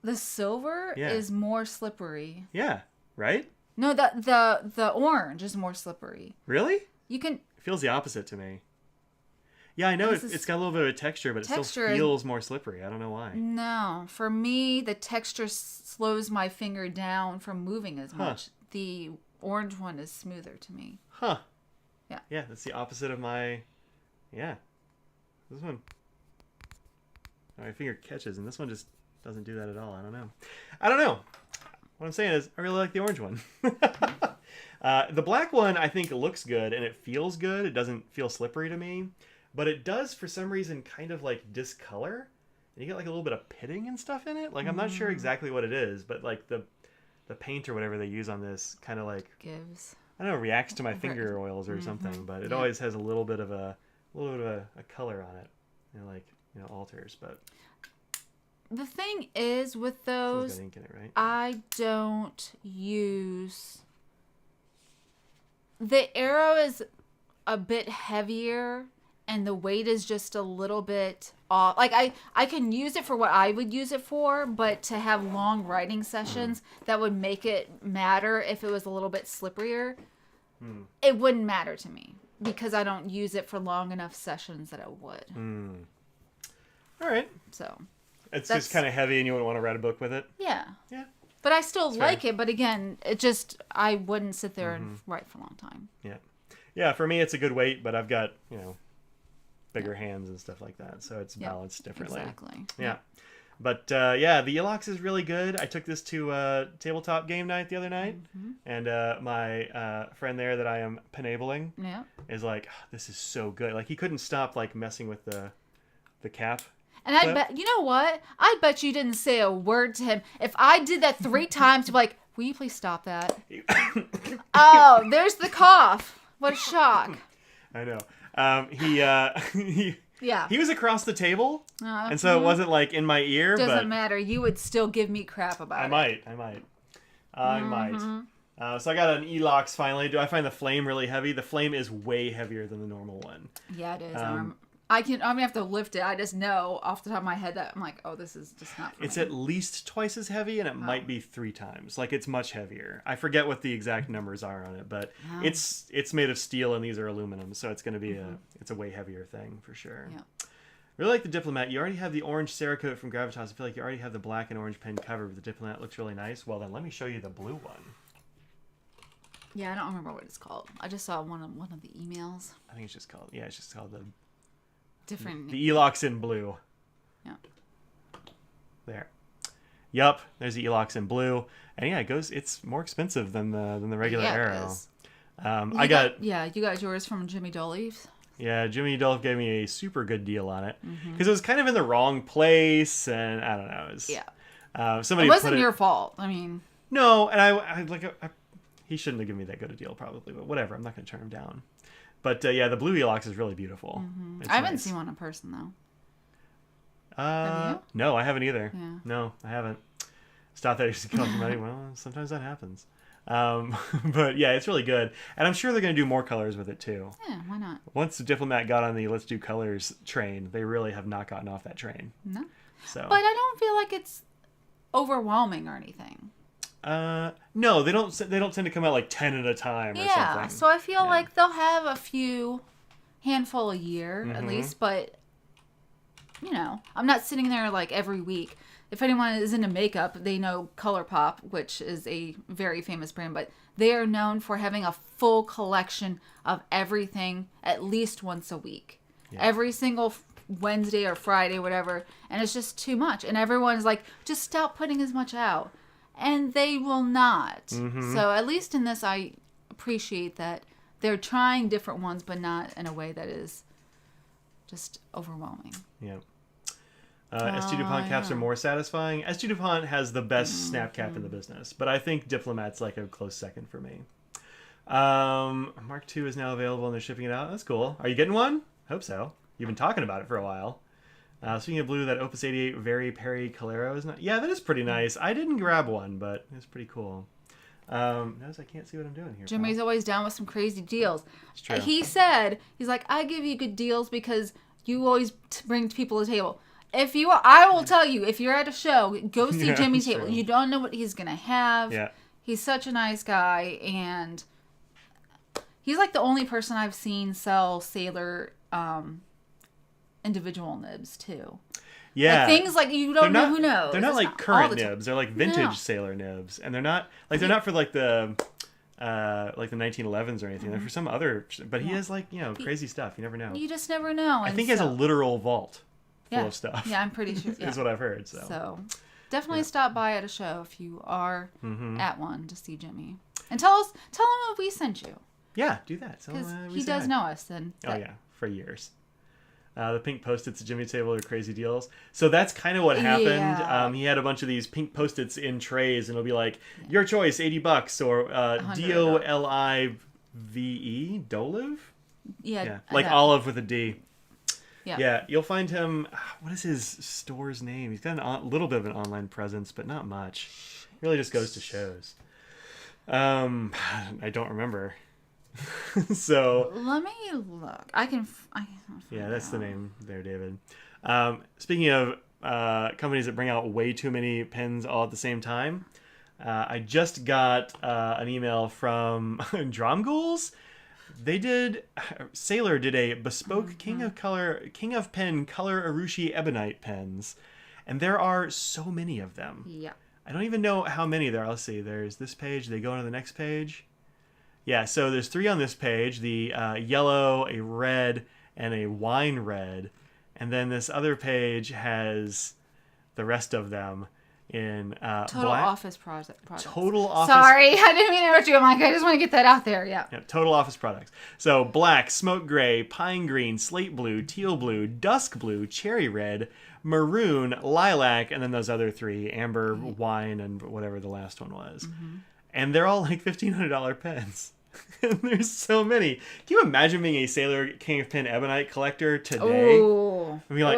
The silver is more slippery. Yeah, right? No, the orange is more slippery. Really? It feels the opposite to me. Yeah, I know it's got a little bit of a texture, but it still feels more slippery. I don't know why. No, for me, the texture slows my finger down from moving as much. The orange one is smoother to me. Huh. Yeah. Yeah, that's the opposite of my... Yeah. This one... My finger catches, and this one just doesn't do that at all. I don't know. What I'm saying is, I really like the orange one. The black one, I think, looks good and it feels good. It doesn't feel slippery to me, but it does, for some reason, kind of like discolor. And you get like a little bit of pitting and stuff in it. Like, I'm not sure exactly what it is, but like the paint or whatever they use on this kind of like gives, I don't know, reacts to my finger oils or something, but it always has a little bit of a color on it. Alters, but the thing is with those, ink in it, right? I don't use. The arrow is a bit heavier, and the weight is just a little bit off. Like I can use it for what I would use it for, but to have long writing sessions, that would make it matter if it was a little bit slipperier. It wouldn't matter to me because I don't use it for long enough sessions that it would. All right. So it's just kind of heavy and you wouldn't want to write a book with it? Yeah. Yeah. But I still like it. But again, I wouldn't sit there and write for a long time. Yeah. Yeah, for me it's a good weight, but I've got, bigger hands and stuff like that. So it's balanced differently. Exactly. Yeah. But the Elox is really good. I took this to tabletop game night the other night, and my friend there that I am penabling is like, oh, this is so good. Like, he couldn't stop like messing with the cap. And I bet, you know what? I bet you didn't say a word to him. If I did that 3 times, you'd be like, will you please stop that? Oh, there's the cough. What a shock. I know. He was across the table, and so it wasn't like in my ear. Doesn't matter. You would still give me crap about it. I might. So I got an Elox finally. Do I find the flame really heavy? The flame is way heavier than the normal one. Yeah, it is. I'm gonna have to lift it. I just know off the top of my head that I'm like, oh, this is just not for me. It's at least twice as heavy, and it might be 3 times. Like, it's much heavier. I forget what the exact numbers are on it, but it's made of steel, and these are aluminum, so it's going to be it's a way heavier thing for sure. Yeah. Really like the Diplomat. You already have the orange Cerakote from Gravitas. I feel like you already have the black and orange pen cover, but the Diplomat looks really nice. Well, then let me show you the blue one. Yeah, I don't remember what it's called. I just saw one of the emails. I think it's just called the different. The Elox in blue. Yeah. There. Yup. There's the Elox in blue, and yeah, it's more expensive than the regular arrow. It is. You got yours from Jimmy Dolleaf. Yeah, Jimmy Dolleaf gave me a super good deal on it because it was kind of in the wrong place, and I don't know. Somebody. It wasn't your fault. I mean. No, and I he shouldn't have given me that good a deal probably, but whatever. I'm not going to turn him down. But the blue Elox is really beautiful. I haven't seen one in person though. Have you? No, I haven't either. Yeah. No, I haven't. Stop that. Well, sometimes that happens. But yeah, it's really good, and I'm sure they're going to do more colors with it too. Yeah, why not? Once the Diplomat got on the let's do colors train, they really have not gotten off that train. No. So. But I don't feel like it's overwhelming or anything. No, they don't tend to come out like 10 at a time or something. Yeah, so I feel like they'll have a handful a year at least, but I'm not sitting there like every week. If anyone is into makeup, they know ColourPop, which is a very famous brand, but they are known for having a full collection of everything at least once a week. Yeah. Every single Wednesday or Friday, whatever, and it's just too much. And everyone's like, just stop putting as much out. And they will not. So at least in this, I appreciate that they're trying different ones, but not in a way that is just overwhelming. Yeah. ST DuPont caps are more satisfying. ST DuPont has the best snap cap in the business, but I think Diplomat's like a close second for me. Mark II is now available and they're shipping it out. That's cool. Are you getting one? Hope so. You've been talking about it for a while. Speaking of blue, that Opus 88 Very Perry Calero is not. Yeah, that is pretty nice. I didn't grab one, but it's pretty cool. Notice I can't see what I'm doing here. Jimmy's always down with some crazy deals. It's true. He's like, I give you good deals because you always bring people to the table. I will tell you, if you're at a show, go see Jimmy's table. You don't know what he's gonna have. Yeah. He's such a nice guy, and he's like the only person I've seen sell Sailor individual nibs too. Yeah, like things like you don't know who knows. They're not like current nibs. They're like vintage Sailor nibs, and they're not for like the 1911s or anything. They're for some other. But he has like crazy stuff. You never know. You just never know. I think he has a literal vault full of stuff. Yeah, I'm pretty sure. Is what I've heard. So definitely stop by at a show if you are at one to see Jimmy. And tell him if we sent you. Yeah, do that. Because he does know us. Then. Oh, yeah. For years. The pink Post-its at Jimmy's table are crazy deals. So that's kind of what happened. Yeah. He had a bunch of these pink Post-its in trays, and it'll be like, your choice, $80, or Dolive, Dolive? Yeah. Like olive with a D. Yeah. Yeah, you'll find him, what is his store's name? He's got a little bit of an online presence, but not much. He really just goes to shows. I don't remember. So let me look. I can yeah, that's the name there, David. Speaking of companies that bring out way too many pens all at the same time, I just got an email from Dromgools. Sailor did a bespoke King of Pen color Urushi ebonite pens, and there are so many of them. Yeah. I don't even know how many there are. Let's see. There's this page. They go on to the next page. Yeah, so there's 3 on this page, the yellow, a red, and a wine red. And then this other page has the rest of them in Total black. Office products. Total Office. Sorry, I didn't mean to interrupt you. I'm like, I just want to get that out there. Yeah. Total Office products. So black, smoke gray, pine green, slate blue, teal blue, dusk blue, cherry red, maroon, lilac, and then those other 3, amber, wine, and whatever the last one was. Mm-hmm. And they're all like $1,500 pens. And there's so many. Can you imagine being a Sailor King of Pen Ebonite collector today? Oh. And be like,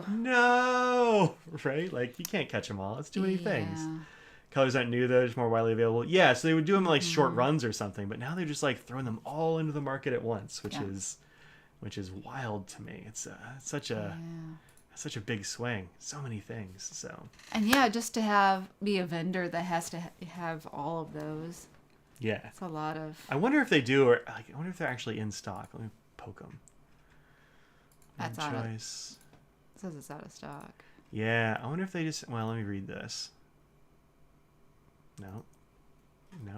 no! Right? Like, you can't catch them all. It's too many things. Colors aren't new, though. Just more widely available. Yeah, so they would do them like short runs or something. But now they're just like throwing them all into the market at once, which is wild to me. It's such a big swing. So many things. So. And just to be a vendor that has to have all of those. Yeah. It's a lot of... I wonder if they do, or I wonder if they're actually in stock. Let me poke them. That's out of... It says it's out of stock. Yeah, I wonder if they just... Well, let me read this. No,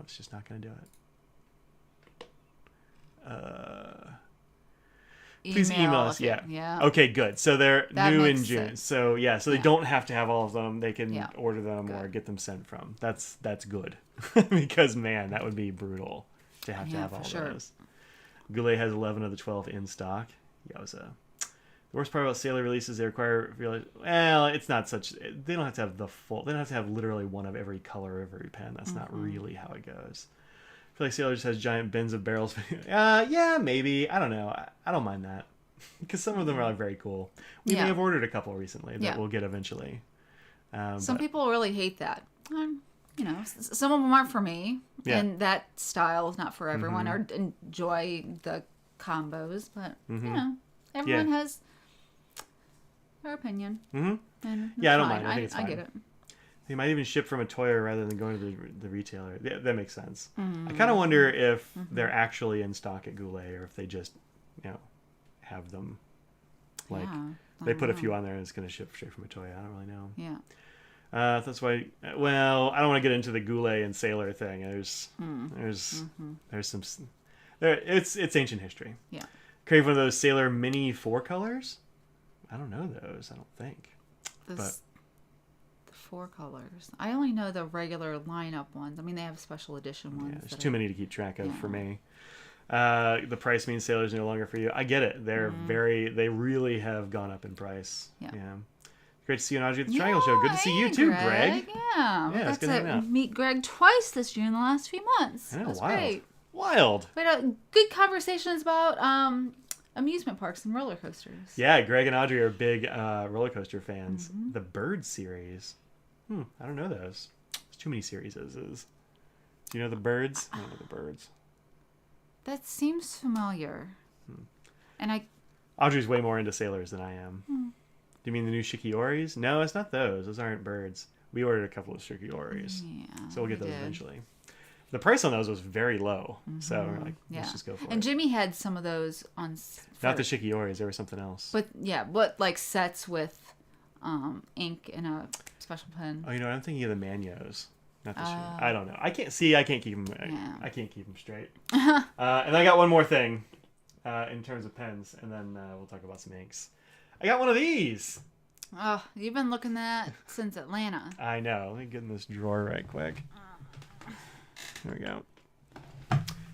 it's just not going to do it. Please email us. Yeah. Okay, good. So they're new in June. Sense. So they don't have to have all of them. They can order them or get them sent from. That's good. Because man, that would be brutal to have all those. Goulet has 11 of the 12 in stock. Yowza. The worst part about Sailor releases, they require... Well, it's not such... They don't have to have the full... They don't have to have literally one of every color of every pen. That's not really how it goes. I feel like Sailor just has giant bins of barrels. Yeah, maybe. I don't know. I don't mind that. Because some of them are like very cool. We may have ordered a couple recently that we'll get eventually. Some people really hate that. Some of them aren't for me. Yeah. And that style is not for everyone. Or enjoy the combos. But, everyone has their opinion. And I don't mind. I think it's fine. I get it. They might even ship from a toy rather than going to the retailer. Yeah, that makes sense. I kind of wonder if they're actually in stock at Goulet or if they just, have them. Like, they put a few on there and it's going to ship straight from a toy. I don't really know. Yeah. That's why, well, I don't want to get into the Goulet and Sailor thing. There's some, it's ancient history. Yeah. Crave one of those Sailor Mini 4 colors? I don't know those, I don't think. But 4 colors. I only know the regular lineup ones. I mean, they have special edition ones. Yeah, there's too many to keep track of for me. The price means Sailor's no longer for you. I get it. They're they really have gone up in price. Yeah. Great to see you and Audrey at the Triangle Show. Good to see you too, Greg. Yeah. We got to meet Greg twice this year in the last few months. I know, That's wild. Great. Wild. We had good conversations about amusement parks and roller coasters. Yeah, Greg and Audrey are big roller coaster fans. The Bird series. I don't know those. There's too many series. Do you know the Birds? I don't know the Birds. That seems familiar. And Audrey's way more into Sailors than I am. Do you mean the new Shikioris? No, it's not those. Those aren't Birds. We ordered a couple of Shikioris. Yeah, so we'll get those eventually. The price on those was very low. So we're like, let's just go for it. And Jimmy had some of those on... Not the Shikioris. There was something else. But like sets with ink and a special pen. Oh, I'm thinking of the Manios. Not the I don't know. I can't keep them. I can't keep them straight. And I got one more thing in terms of pens, and then we'll talk about some inks. I got one of these. Oh, you've been looking at that since Atlanta. I know. Let me get in this drawer right quick. There we go.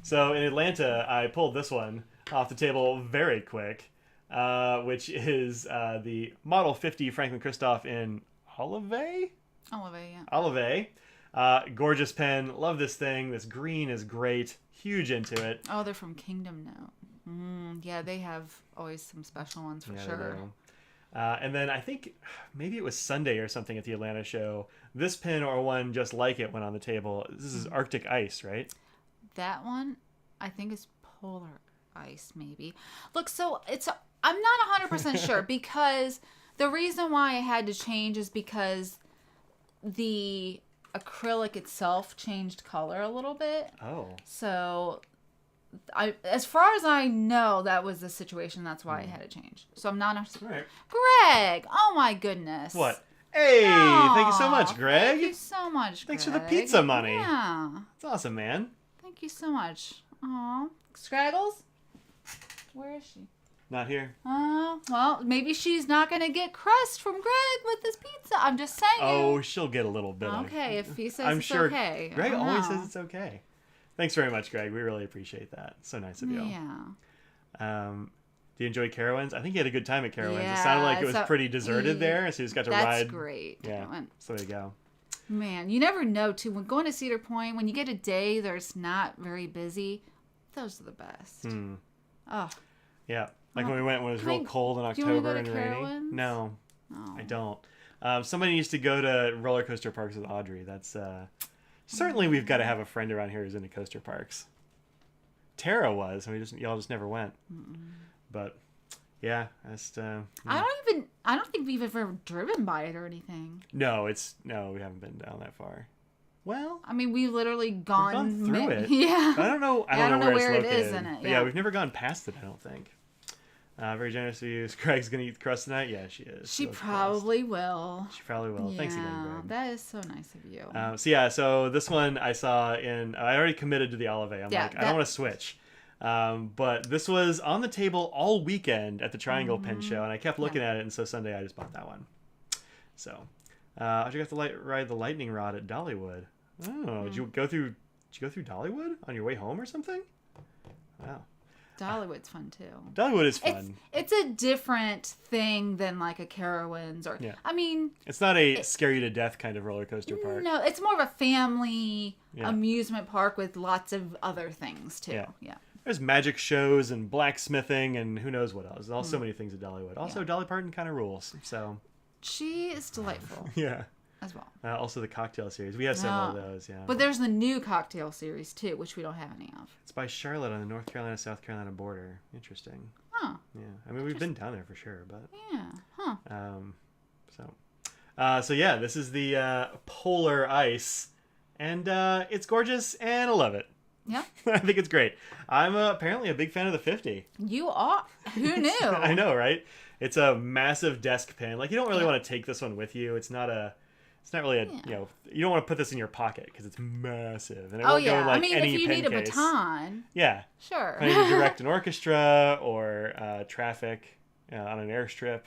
So in Atlanta, I pulled this one off the table very quick, which is the Model 50 Franklin Christoph in Olive. Olive. Gorgeous pen. Love this thing. This green is great. Huge into it. Oh, they're from Kingdom Note. Yeah, they have always some special ones for sure. And then I think maybe it was Sunday or something at the Atlanta show. This pen or one just like it went on the table. This is Arctic Ice, right? That one, I think, is Polar Ice, maybe. Look, so I'm not 100% sure because the reason why I had to change is because the acrylic itself changed color a little bit. Oh. So, as far as I know, that was the situation. That's why I had to change. So I'm not. Right. Greg, oh my goodness. What? Hey, thank you so much, Greg. Thank you so much, Greg. Thanks for the pizza money. Yeah. It's awesome, man. Thank you so much. Aw. Scraggles? Where is she? Not here. Oh, well, maybe she's not going to get crust from Greg with this pizza. I'm just saying. Oh, she'll get a little bit. Okay, if he says I'm it's sure okay. Greg always says it's okay. Thanks very much, Greg. We really appreciate that. So nice of you. Yeah. Do you enjoy Carowinds? I think you had a good time at Carowinds. Yeah, It sounded like it was pretty deserted there, so you just got to ride. That's great. Yeah, so there you go. Man, you never know, too. When going to Cedar Point, when you get a day that's not very busy, those are the best. Oh. Yeah. Like when we went when it was real cold in October and rainy. No, I don't. Somebody needs to go to roller coaster parks with Audrey. That's certainly we've got to have a friend around here who's into coaster parks. Tara was, and y'all just never went. But yeah, that's. I don't think we've ever driven by it or anything. No, we haven't been down that far. Well, I mean, we've literally gone through it. Yeah. I don't know. I don't know where it located. is in it. Yeah, we've never gone past it. I don't think. Very generous of you. Is Craig's gonna eat the crust tonight? Yeah, she is. She probably will. She probably will. Yeah, Thanks again, Greg. that is so nice of you. So this one I saw in. I already committed to the Olive. I don't want to switch. But this was on the table all weekend at the Triangle Pen Show, and I kept looking at it, and so Sunday I just bought that one. So, how'd you have to ride the lightning rod at Dollywood? Oh, did you go through Dollywood on your way home or something? Wow. Dollywood's fun too. Dollywood is fun. It's a different thing than like a Carowinds or. Yeah. I mean. It's not a scare you to death kind of roller coaster park. No, it's more of a family amusement park with lots of other things too. Yeah. There's magic shows and blacksmithing and who knows what else. There's also many things at Dollywood. Also, Dolly Parton kind of rules. So. She is delightful. Yeah. As well. Also the cocktail series. We have several of those, yeah. But there's the new cocktail series too, which we don't have any of. It's by Charlotte on the North Carolina-South Carolina border. Interesting. Huh. Yeah. I mean, we've been down there for sure, but... Yeah. Huh. So yeah, this is the Polar Ice, and it's gorgeous, and I love it. Yeah. I think it's great. I'm apparently a big fan of the 50. You are? Who knew? I know, right? It's a massive desk pen. Like, you don't really want to take this one with you. It's not really a, you don't want to put this in your pocket because it's massive. And it won't go in, like, I mean, any if you need a case. baton. Yeah. Sure. I need to direct an orchestra or traffic on an airstrip,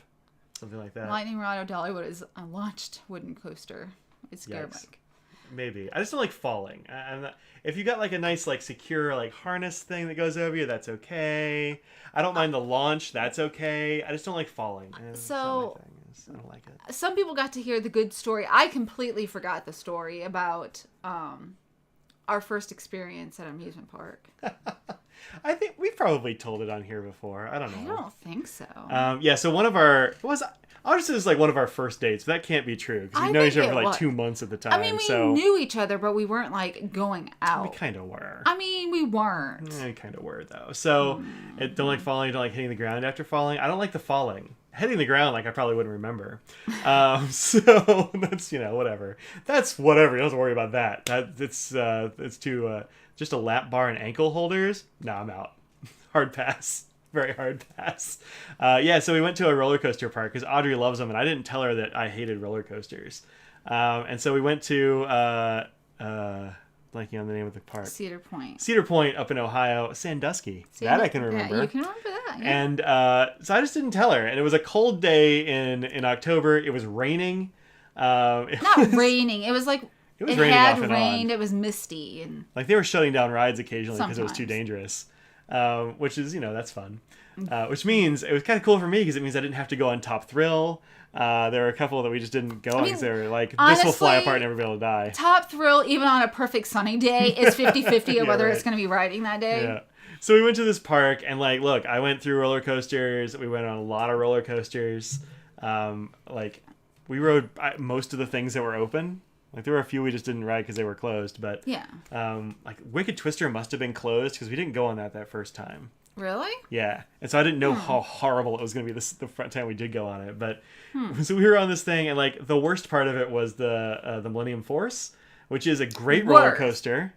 something like that. Lightning Rod of Dollywood is a launched wooden coaster. It's scary. Maybe. I just don't like falling. If you got like a nice like secure like harness thing that goes over you, that's okay. I don't mind the launch. That's okay. I just don't like falling. So I don't like it. Some people got to hear the good story. I completely forgot the story about our first experience at Amusement Park. I think we've probably told it on here before. I don't know. I don't think so. So one of our obviously it was like one of our first dates, but that can't be true because we know each other for like 2 months at the time. I mean, we knew each other, but we weren't like going out. We kind of were. I mean, we weren't. We kind of were though. So don't like falling, don't like hitting the ground after falling. I don't like the falling. Hitting the ground, like I probably wouldn't remember. So that's whatever. That's whatever. You don't have to worry about that. It's too just a lap bar and ankle holders. No, I'm out. Hard pass. Very hard pass. So we went to a roller coaster park because Audrey loves them, and I didn't tell her that I hated roller coasters. And so we went to blanking on the name of the park. Cedar Point up in Ohio. Sandusky. That I can remember. Yeah, you can remember that. Yeah. And so I just didn't tell her. And it was a cold day in October. It was raining. Raining. It was like... It was raining off and rained. on. It was misty, and like they were shutting down rides occasionally because it was too dangerous. Which is, that's fun. Which means it was kind of cool for me because it means I didn't have to go on Top Thrill. There were a couple that we just didn't go on because they were like, honestly, this will fly apart and never be able to die. Top Thrill, even on a perfect sunny day, is 50-50 of whether it's going to be riding that day. Yeah. So we went to this park and like, look, I went through roller coasters. We went on a lot of roller coasters. Like we rode most of the things that were open. Like there were a few we just didn't ride because they were closed. But yeah, like Wicked Twister must have been closed because we didn't go on that first time. Really? Yeah. And so I didn't know how horrible it was going to be the front time we did go on it. But so we were on this thing and like the worst part of it was the Millennium Force, which is a great roller coaster.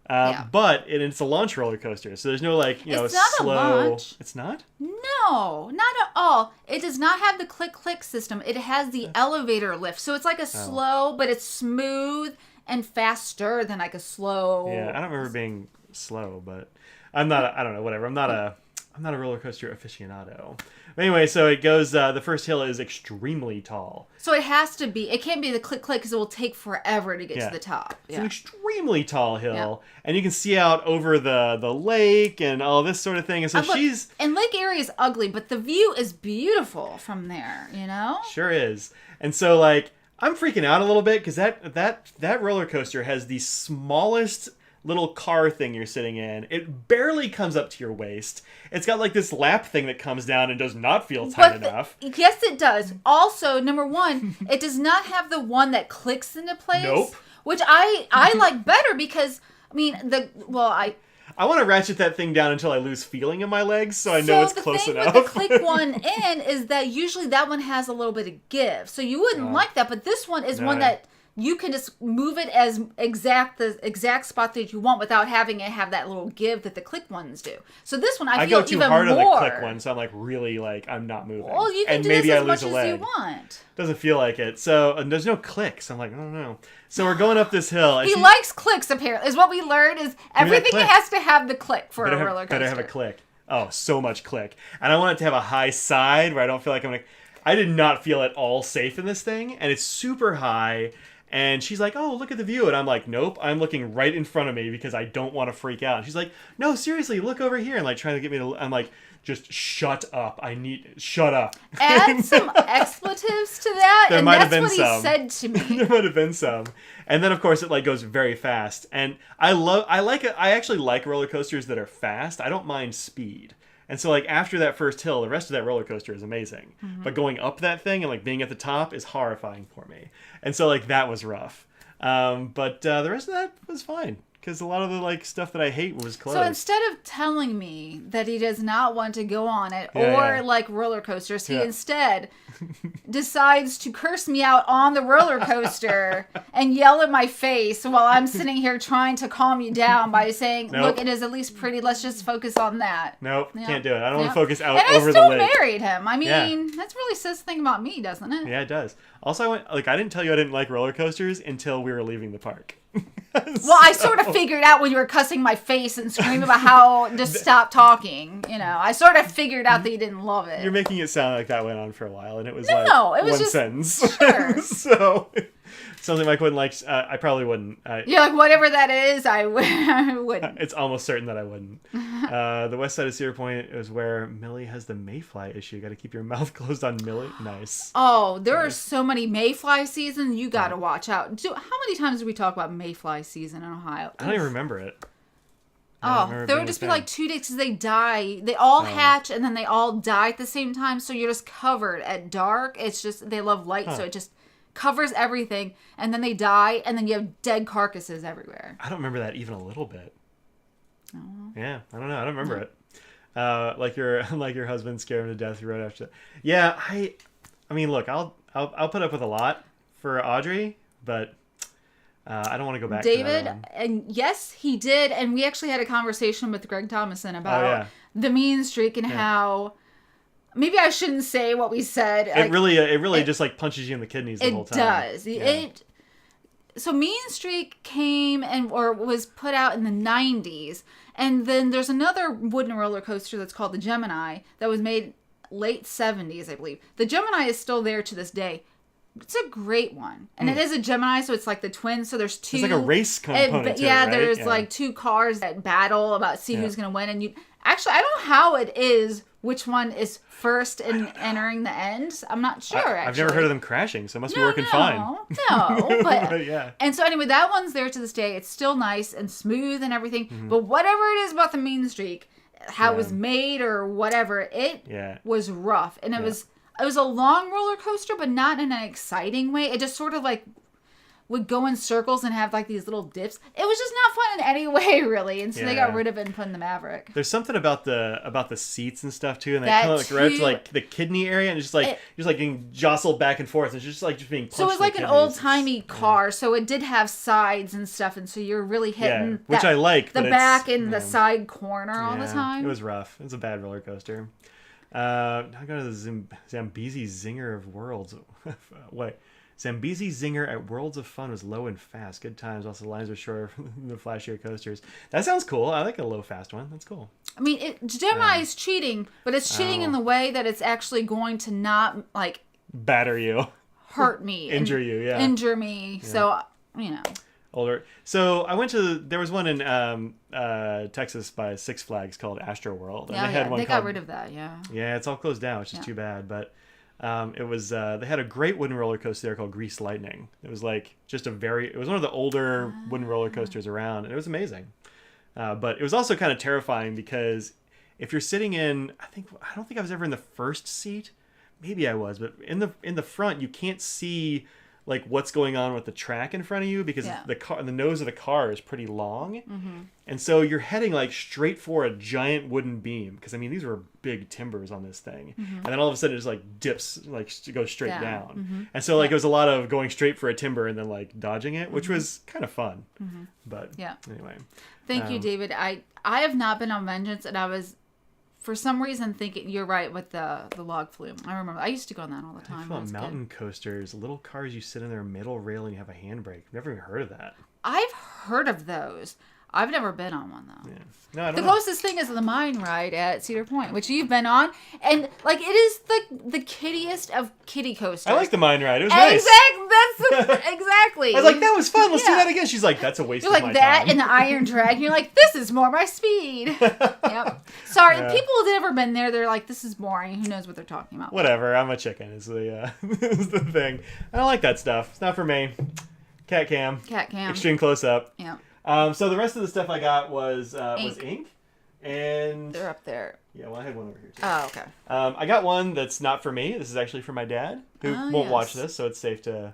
But it's a launch roller coaster, so there's no like it's not slow. A launch. It's not. No, not at all. It does not have the click system. It has the elevator lift, so it's like a slow, but it's smooth and faster than like a slow. Yeah, I don't remember being slow, but I'm not. I don't know. Whatever. I'm not a roller coaster aficionado. Anyway, so it goes, the first hill is extremely tall. So it has to be, it can't be the click because it will take forever to get to the top. It's an extremely tall hill, and you can see out over the lake and all this sort of thing. And so And Lake Erie is ugly, but the view is beautiful from there, Sure is. And so, like, I'm freaking out a little bit because that roller coaster has the smallest little car thing you're sitting in. It barely comes up to your waist. It's got like this lap thing that comes down and does not feel tight enough. Yes, it does. Also, number one, it does not have the one that clicks into place. Nope. Which I like better because, I want to ratchet that thing down until I lose feeling in my legs so I know it's close enough. So the thing with the click one in is that usually that one has a little bit of give. So you wouldn't like that, but this one is one that you can just move it as the exact spot that you want without having it have that little give that the click ones do. So this one I feel go too even hard more. On the click one, so I'm like really like I'm not moving. Well, you can and do maybe this I as lose much a leg. as you want. Doesn't feel like it. So and there's no clicks. I'm like I don't know. So we're going up this hill. He likes clicks apparently. Is what we learned is everything has to have the click for a roller coaster. Better have a click. Oh, so much click. And I want it to have a high side where I don't feel like I did not feel at all safe in this thing, and it's super high. And she's like, oh, look at the view. And I'm like, nope, I'm looking right in front of me because I don't want to freak out. And she's like, no, seriously, look over here. And like trying to get me to, I'm like, just shut up. Shut up. Add some expletives to that. There might have been some. That's what he said to me. There might have been some. And then of course it like goes very fast. And I actually like roller coasters that are fast. I don't mind speed. And so, like, after that first hill, the rest of that roller coaster is amazing. Mm-hmm. But going up that thing and, like, being at the top is horrifying for me. And so, like, that was rough. But the rest of that was fine. Because a lot of the, like, stuff that I hate was closed. So instead of telling me that he does not want to go on it like roller coasters, he instead decides to curse me out on the roller coaster and yell in my face while I'm sitting here trying to calm you down by saying, look, it is at least pretty. Let's just focus on that. Nope, can't do it. I don't want to focus out over the lake. And I still married him. I mean, that's really says the thing about me, doesn't it? Yeah, it does. Also, I didn't tell you I didn't like roller coasters until we were leaving the park. Well, I sort of figured out when you were cussing my face and screaming about how to stop talking. I sort of figured out that you didn't love it. You're making it sound like that went on for a while, and it was one sentence. Sure. So, something Mike wouldn't like, I probably wouldn't. You're like, whatever that is, I wouldn't. It's almost certain that I wouldn't. The west side of Cedar Point is where Millie has the mayfly issue. You got to keep your mouth closed on Millie. Nice. Oh, there are so many mayfly seasons. You got to watch out. How many times did we talk about mayfly season in Ohio? I don't even remember it. There would just be like 2 days because they die. They all hatch and then they all die at the same time. So you're just covered at dark. It's just, they love light. So it just covers everything. And then they die. And then you have dead carcasses everywhere. I don't remember that even a little bit. Oh. Yeah, I don't know. I don't remember it. Like your husband scared him to death right after that. Yeah, I mean, look, I'll put up with a lot for Audrey, but I don't want to go back David, to that one. And yes, he did. And we actually had a conversation with Greg Thomason about the mean streak and how maybe I shouldn't say what we said. It really just like punches you in the kidneys the whole time. It does. Yeah. So Mean Streak came or was put out in the 90s. And then there's another wooden roller coaster that's called the Gemini that was made late 70s, I believe. The Gemini is still there to this day. It's a great one. And it is a Gemini, so it's like the twins. So there's two. It's like a race component to it, right? There's like two cars that battle about who's going to win. And you actually, I don't know how it is which one is first in entering the end. I'm not sure, actually. I've never heard of them crashing, so it must be working fine. No, but yeah. And so anyway, that one's there to this day. It's still nice and smooth and everything. But whatever it is about the mean streak, how it was made or whatever, it was rough. And it was a long roller coaster, but not in an exciting way. It just sort of like would go in circles and have like these little dips. It was just not fun in any way, really. And so they got rid of it and put in the Maverick. There's something about the seats and stuff too, and they kind of like right up to like the kidney area, and it's just like you're just like getting jostled back and forth. It's just being punched. So it was like an old timey car. So it did have sides and stuff, and so you're really hitting which I like the back and the side corner all the time. It was rough. It was a bad roller coaster. Now I go to the Zambezi Zinger of Worlds. Wait. Zambezi Zinger at Worlds of Fun was low and fast. Good times. Also, the lines were shorter than the flashier coasters. That sounds cool. I like a low fast one. That's cool. I mean, Gemini is cheating, but it's cheating in the way that it's actually going to not like batter you, hurt me, injure you, injure me. Yeah. So older. So I went to there was one in Texas by Six Flags called Astro World. And they got rid of that. Yeah, it's all closed down, which is too bad, but. It was they had a great wooden roller coaster there called Grease Lightning. It was like it was one of the older wooden roller coasters around, and it was amazing. But it was also kind of terrifying because if you're sitting in, I don't think I was ever in the first seat. Maybe I was, but in the front you can't see like what's going on with the track in front of you because the nose of the car is pretty long, and so you're heading like straight for a giant wooden beam because I mean these were big timbers on this thing, and then all of a sudden it just like dips like goes straight down, and so like it was a lot of going straight for a timber and then like dodging it, which was kind of fun, but anyway. Thank you, David. I have not been on Vengeance, and I was. For some reason, thinking you're right with the log flume. I remember I used to go on that all the time. Mountain coasters, little cars you sit in their middle rail and you have a handbrake. Never even heard of that. I've heard of those. I've never been on one though. Yeah. No, I don't know. The closest thing is the mine ride at Cedar Point, which you've been on, and like it is the kiddiest of kiddie coasters. I like the mine ride. It was nice. Exactly. I was like, that was fun. Let's do that again. She's like, that's a waste of my time. You're like that and the Iron Dragon. You're like, this is more my speed. Yep. Sorry, people who've never been there. They're like, this is boring. Who knows what they're talking about? Whatever. I'm a chicken. Is the is the thing. I don't like that stuff. It's not for me. Cat cam. Extreme close up. Yeah. So the rest of the stuff I got was ink, and they're up there. Yeah, well, I had one over here too. Oh, okay. I got one that's not for me. This is actually for my dad, who won't watch this, so it's safe to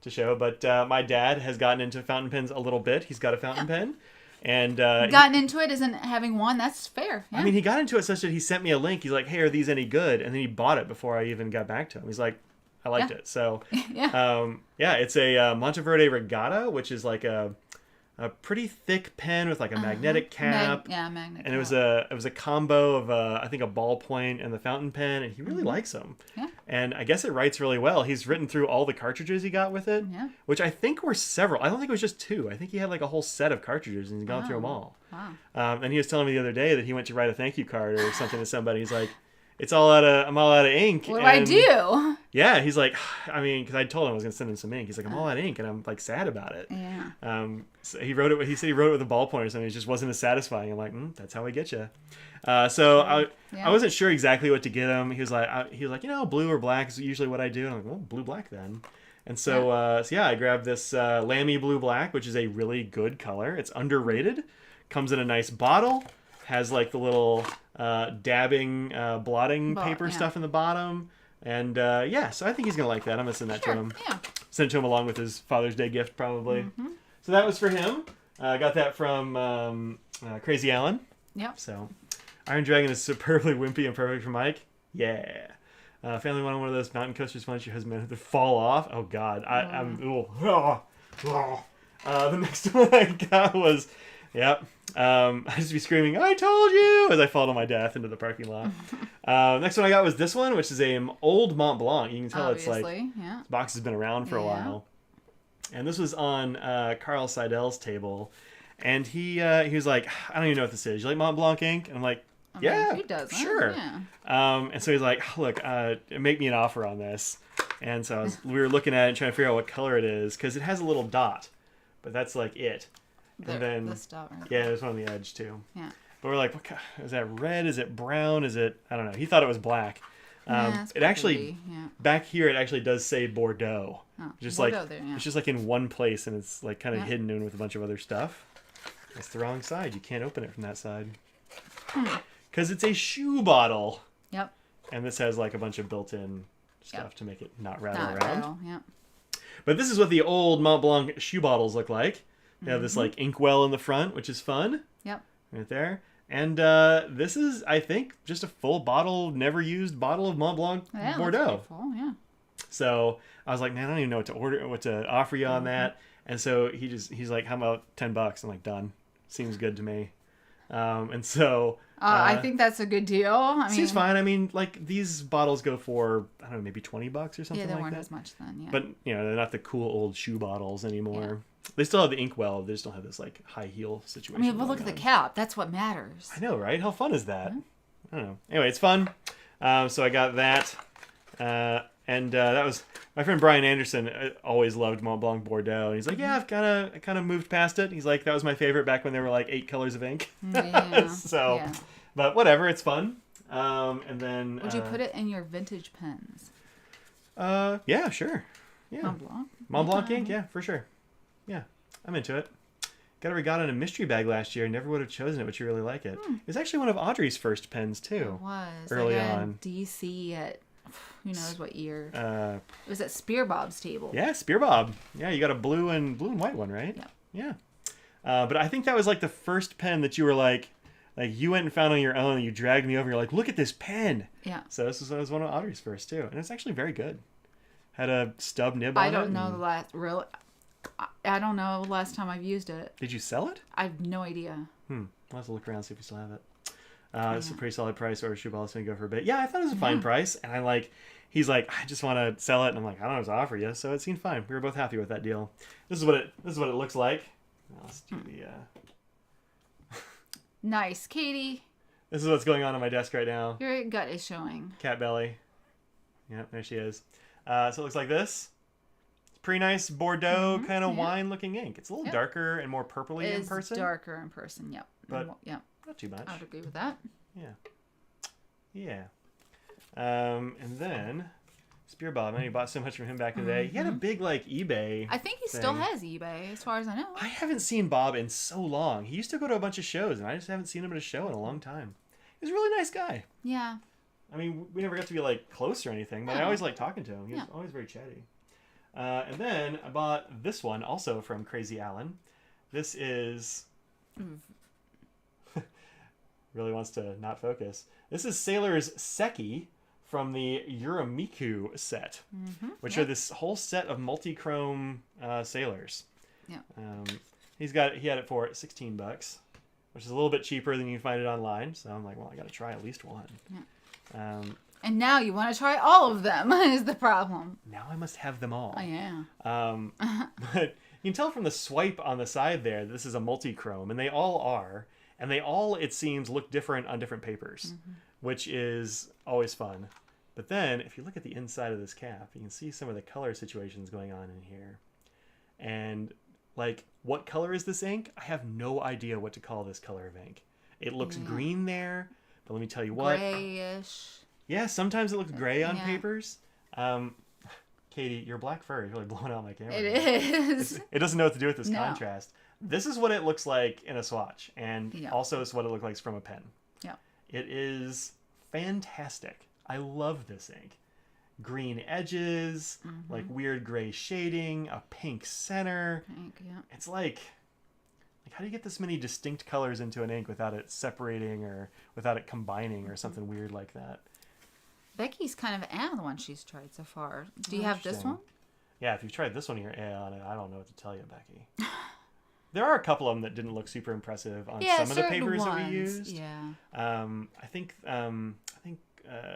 show. But my dad has gotten into fountain pens a little bit. He's got a fountain pen, and gotten into it isn't having one. That's fair. Yeah. I mean, he got into it such that he sent me a link. He's like, "Hey, are these any good?" And then he bought it before I even got back to him. He's like, "I liked it." So it's a Monteverde Regatta, which is like a pretty thick pen with like a magnetic cap. Magnetic. And it was a combo of I think a ballpoint and the fountain pen, and he really likes them. Yeah. And I guess it writes really well. He's written through all the cartridges he got with it, which I think were several. I don't think it was just 2. I think he had like a whole set of cartridges and he's gone through them all. Wow. And he was telling me the other day that he went to write a thank you card or something to somebody. He's like, I'm all out of ink. What do I do? Yeah, he's like, I mean, because I told him I was going to send him some ink. He's like, I'm all out of ink, and I'm like sad about it. Yeah. So he wrote it. He said he wrote it with a ballpoint or something. It just wasn't as satisfying. I'm like, that's how I get you. I wasn't sure exactly what to get him. He was like, blue or black is usually what I do. And I'm like, well, blue black then. And so I grabbed this Lamy blue black, which is a really good color. It's underrated. Comes in a nice bottle. Has like the little dabbing blotting paper stuff in the bottom. And so I think he's going to like that. I'm going to send that to him. Yeah. Send it to him along with his Father's Day gift probably. Mm-hmm. So that was for him. I got that from Crazy Alan. Yep. So Iron Dragon is superbly wimpy and perfect for Mike. Yeah. Family wanted one of those mountain coasters once your husband had to fall off. Oh, God. The next one I got was... Yep. I just be screaming, I told you, as I fall to my death into the parking lot. Next one I got was this one, which is an old Mont Blanc. You can tell it's like, this box has been around for a while. And this was on Carl Seidel's table. And he was like, I don't even know what this is. You like Mont Blanc ink? And I'm like, he does. Sure. Yeah. And so he's like, look, make me an offer on this. And so we were looking at it and trying to figure out what color it is because it has a little dot, but that's like it. And then this dot right yeah, there's one on the edge too. Yeah. But we're like, is that red? Is it brown? Is it? I don't know. He thought it was black. It actually back here it actually does say Bordeaux. Oh, just Bordeaux like there, yeah. it's just like in one place and it's like kind of hidden in with a bunch of other stuff. That's the wrong side. You can't open it from that side. Because it's a shoe bottle. Yep. And this has like a bunch of built-in stuff to make it not rattle around. Rattle, yep. But this is what the old Mont Blanc shoe bottles look like. They have this like inkwell in the front, which is fun. Yep. Right there. And this is, I think, just a full bottle, never used bottle of Mont Blanc Bordeaux. Full, yeah. So I was like, man, I don't even know what to offer you on that. And so he's like, how about $10? I'm like, done. Seems good to me. And so I think that's a good deal. I mean, seems fine. I mean, like these bottles go for, I don't know, maybe $20 or something like that. Yeah, they weren't as much then. Yeah. But you know, they're not the cool old shoe bottles anymore. Yeah. They still have the inkwell. They just don't have this like high heel situation. I mean, but look at the cap. That's what matters. I know, right? How fun is that? I don't know. Anyway, it's fun. So I got that. And that was my friend Brian Anderson. Always loved Mont Blanc Bordeaux, and he's like, "Yeah, I kind of moved past it." He's like, "That was my favorite back when there were like 8 colors of ink." So, but whatever, it's fun. And then would you put it in your vintage pens? Yeah, sure. Yeah, Mont Blanc ink, yeah, for sure. Yeah, I'm into it. Got a mystery bag last year. Never would have chosen it, but you really like it. It's actually one of Audrey's first pens too. It was early on. DC at who knows what year. It was at Spear Bob's table. Yeah, Spear Bob. Yeah, you got a blue and white one, right? Yeah. Yeah. But I think that was like the first pen that you were like you went and found on your own and you dragged me over. You're like, look at this pen. Yeah. So this was one of Audrey's first too. And it's actually very good. Had a stub nib on it. I don't know I don't know the last time I've used it. Did you sell it? I have no idea. I'll have to look around, see if we still have it. It's a pretty solid price, or a shoe ball is going to go for a bit. Yeah, I thought it was a fine price. And he's like, I just want to sell it. And I'm like, I don't know what to offer you. So it seemed fine. We were both happy with that deal. This is what it looks like. Let's do the... Nice. Katie. This is what's going on my desk right now. Your gut is showing. Cat belly. Yep, there she is. So it looks like this. Pretty nice Bordeaux kind of wine looking ink. It's a little darker and more purpley in person. It's darker in person, yep. But not too much. I would agree with that. Yeah. And then Spear Bob, man, he bought so much from him back in the day. He had a big eBay. I think he still has eBay, as far as I know. I haven't seen Bob in so long. He used to go to a bunch of shows, and I just haven't seen him at a show in a long time. He's a really nice guy. Yeah. I mean, we never got to be close or anything, but I always liked talking to him. He was always very chatty. And then I bought this one also from Crazy Alan. This is... really wants to not focus. This is Sailor's Seki from the Uramiku set, which are this whole set of multi-chrome sailors. Yeah. He had it for $16, which is a little bit cheaper than you find it online. So I'm like, well, I got to try at least one. Yeah. And now you want to try all of them is the problem. Now I must have them all. Oh, yeah. But you can tell from the swipe on the side there, this is a multi-chrome, and they all are. And they all, it seems, look different on different papers, which is always fun. But then, if you look at the inside of this cap, you can see some of the color situations going on in here. And, what color is this ink? I have no idea what to call this color of ink. It looks green there, but let me tell you what. Grayish. Yeah, sometimes it looks gray on papers. Katie, your black fur is really blowing out my camera. It is. It doesn't know what to do with this contrast. This is what it looks like in a swatch, and also it's what it looks like from a pen. Yeah. It is fantastic. I love this ink. Green edges, weird gray shading, a pink center. It's how do you get this many distinct colors into an ink without it separating or without it combining or something weird like that? Becky's kind of the one she's tried so far. Do you have this one? Yeah, if you've tried this one, you're on it. I don't know what to tell you, Becky. There are a couple of them that didn't look super impressive on some of the papers that we used. Yeah. I think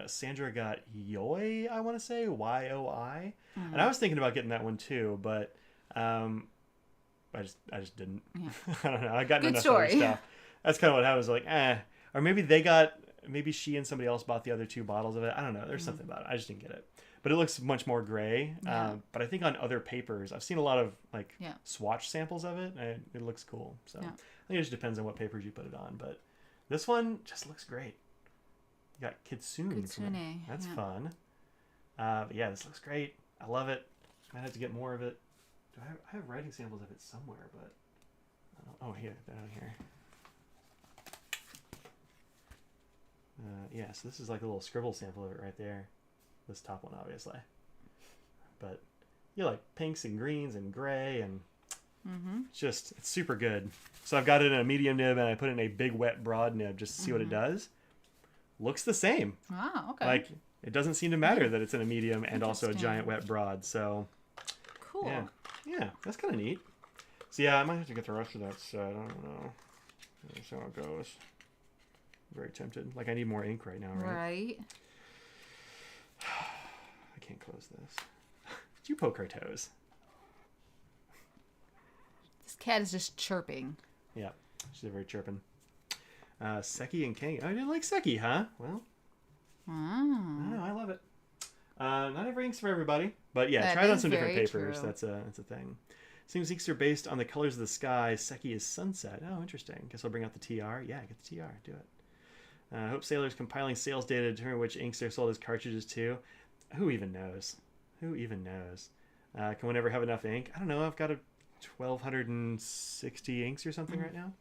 Sandra got Yoi, I want to say, YOI. And I was thinking about getting that one too, but I just didn't. Yeah. I don't know. I got enough other stuff. That's kind of what happened. Or maybe maybe she and somebody else bought the other 2 bottles of it. I don't know. There's something about it. I just didn't get it. but it looks much more gray. But I think on other papers, I've seen a lot of like swatch samples of it, and it looks cool. So I think it just depends on what papers you put it on. But this one just looks great. You got Kitsune. That's fun. But yeah, this looks great. I love it. Might have to get more of it. I have writing samples of it somewhere, but oh, here, down here. Yeah, so this is like a little scribble sample of it right there. This top one, obviously. But you like pinks and greens and gray, and it's super good. So I've got it in a medium nib, and I put it in a big wet broad nib just to see what it does. Looks the same. Wow, okay. Like, it doesn't seem to matter that it's in a medium and also a giant wet broad. So cool. Yeah, that's kind of neat. So yeah, I might have to get the rest of that set. I don't know. Let's see how it goes. Very tempted. Like, I need more ink right now, right? Right. I can't close this. Did you poke her toes? This cat is just chirping. Yeah, she's very chirping. Seki and Kangi. Oh, you didn't like Seki, huh? Well, I love it. Not every ink's for everybody, but yeah, try it on some different papers. True. That's a thing. Seems inks are based on the colors of the sky. Seki is sunset. Oh, interesting. Guess I'll bring out the TR. Yeah, get the TR. Do it. I hope Sailor's compiling sales data to determine which inks are sold as cartridges too. Who even knows? Can one ever have enough ink? I don't know. I've got 1,260 inks or something right now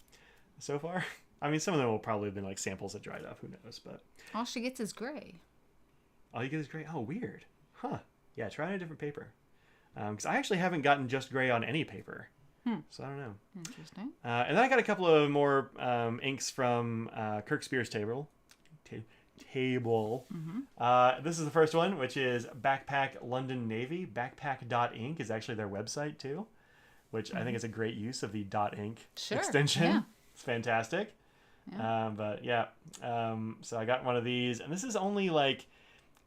so far. I mean, some of them will probably have been like samples that dried up. Who knows? But all she gets is gray. All you get is gray? Oh, weird. Huh. Yeah, try on a different paper. Because I actually haven't gotten just gray on any paper. So I don't know. Interesting. And then I got a couple of more inks from Kirk Spears Table. This is the first one, which is Backpack London Navy. Backpack.ink is actually their website too, which I think is a great use of the .ink extension. Yeah. It's fantastic. Yeah. So I got one of these, and this is only like,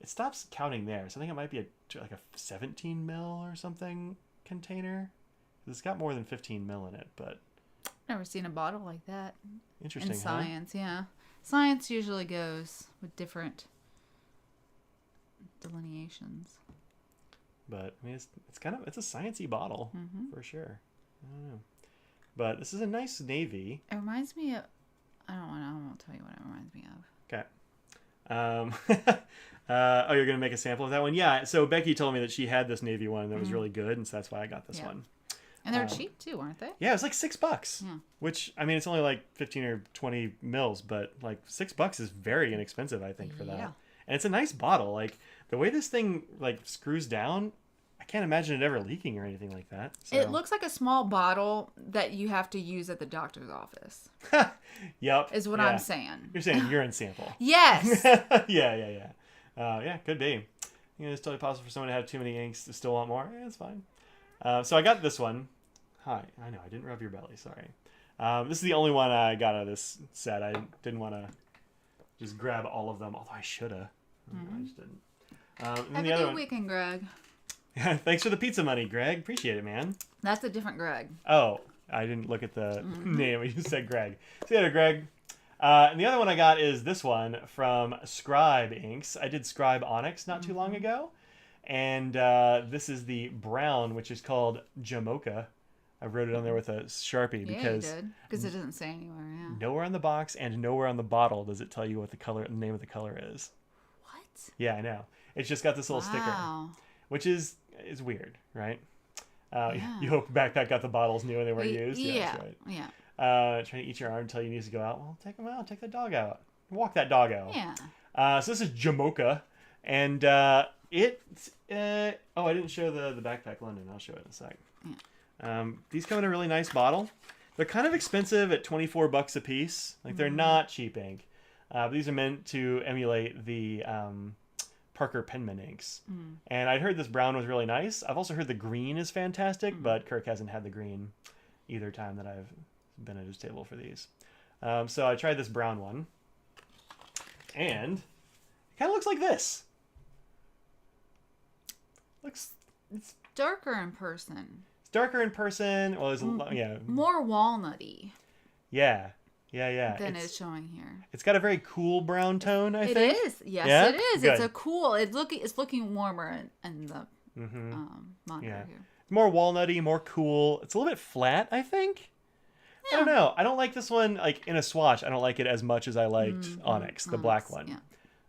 it stops counting there. So I think it might be like a 17 mil or something container. It's got more than 15 mil in it, but never seen a bottle like that. Interesting. In science, yeah. Science usually goes with different delineations. But I mean, it's a sciencey bottle for sure. I don't know, but this is a nice navy. It reminds me of. I won't tell you what it reminds me of. Okay. Oh, you're gonna make a sample of that one? Yeah. So Becky told me that she had this navy one that was really good, and so that's why I got this one. And they're cheap too, aren't they? Yeah, it was like $6. Yeah. Which, I mean, it's only like 15 or 20 mils, but like $6 is very inexpensive, I think, for that. And it's a nice bottle. Like, the way this thing like screws down, I can't imagine it ever leaking or anything like that. So. It looks like a small bottle that you have to use at the doctor's office. Yep. Is what I'm saying. You're saying urine sample. Yes. Yeah, could be. You know, it's totally possible for someone to have too many inks to still want more. Yeah, it's fine. So I got this one. Hi. I know, I didn't rub your belly. Sorry. This is the only one I got out of this set. I didn't want to just grab all of them, although I should have. I just didn't. Have a good weekend, Greg. Thanks for the pizza money, Greg. Appreciate it, man. That's a different Greg. Oh, I didn't look at the name. You said Greg. See you later, Greg. And the other one I got is this one from Scribe Inks. I did Scribe Onyx not too long ago. And this is the brown, which is called Jamocha. I wrote it on there with a Sharpie because you did. Because it doesn't say anywhere. Yeah. Nowhere on the box and nowhere on the bottle does it tell you what the name of the color is. What? Yeah, I know. It's just got this little sticker, which is weird, right? You hope Backpack got the bottles new and they weren't used. Yeah, that's right. Yeah. Trying to eat your arm until you need to go out. Well, take them out. Take the dog out. Walk that dog out. Yeah. So this is Jamocha, and it's. I didn't show the Backpack London. I'll show it in a sec. Yeah. These come in a really nice bottle. They're kind of expensive at $24 a piece. Like, they're not cheap ink. But these are meant to emulate the Parker Penman inks. And I'd heard this brown was really nice. I've also heard the green is fantastic, but Kirk hasn't had the green either time that I've been at his table for these. So I tried this brown one. And it kind of looks like this. It's darker in person. It's darker in person. Well, there's more walnutty. Yeah. Yeah. than it's showing here. It's got a very cool brown tone, I think. It is. Yes, it is. Good. It's a cool. It's looking warmer in the monitor here. More walnutty, more cool. It's a little bit flat, I think. Yeah. I don't know. I don't like this one like in a swatch. I don't like it as much as I liked Onyx, the black one.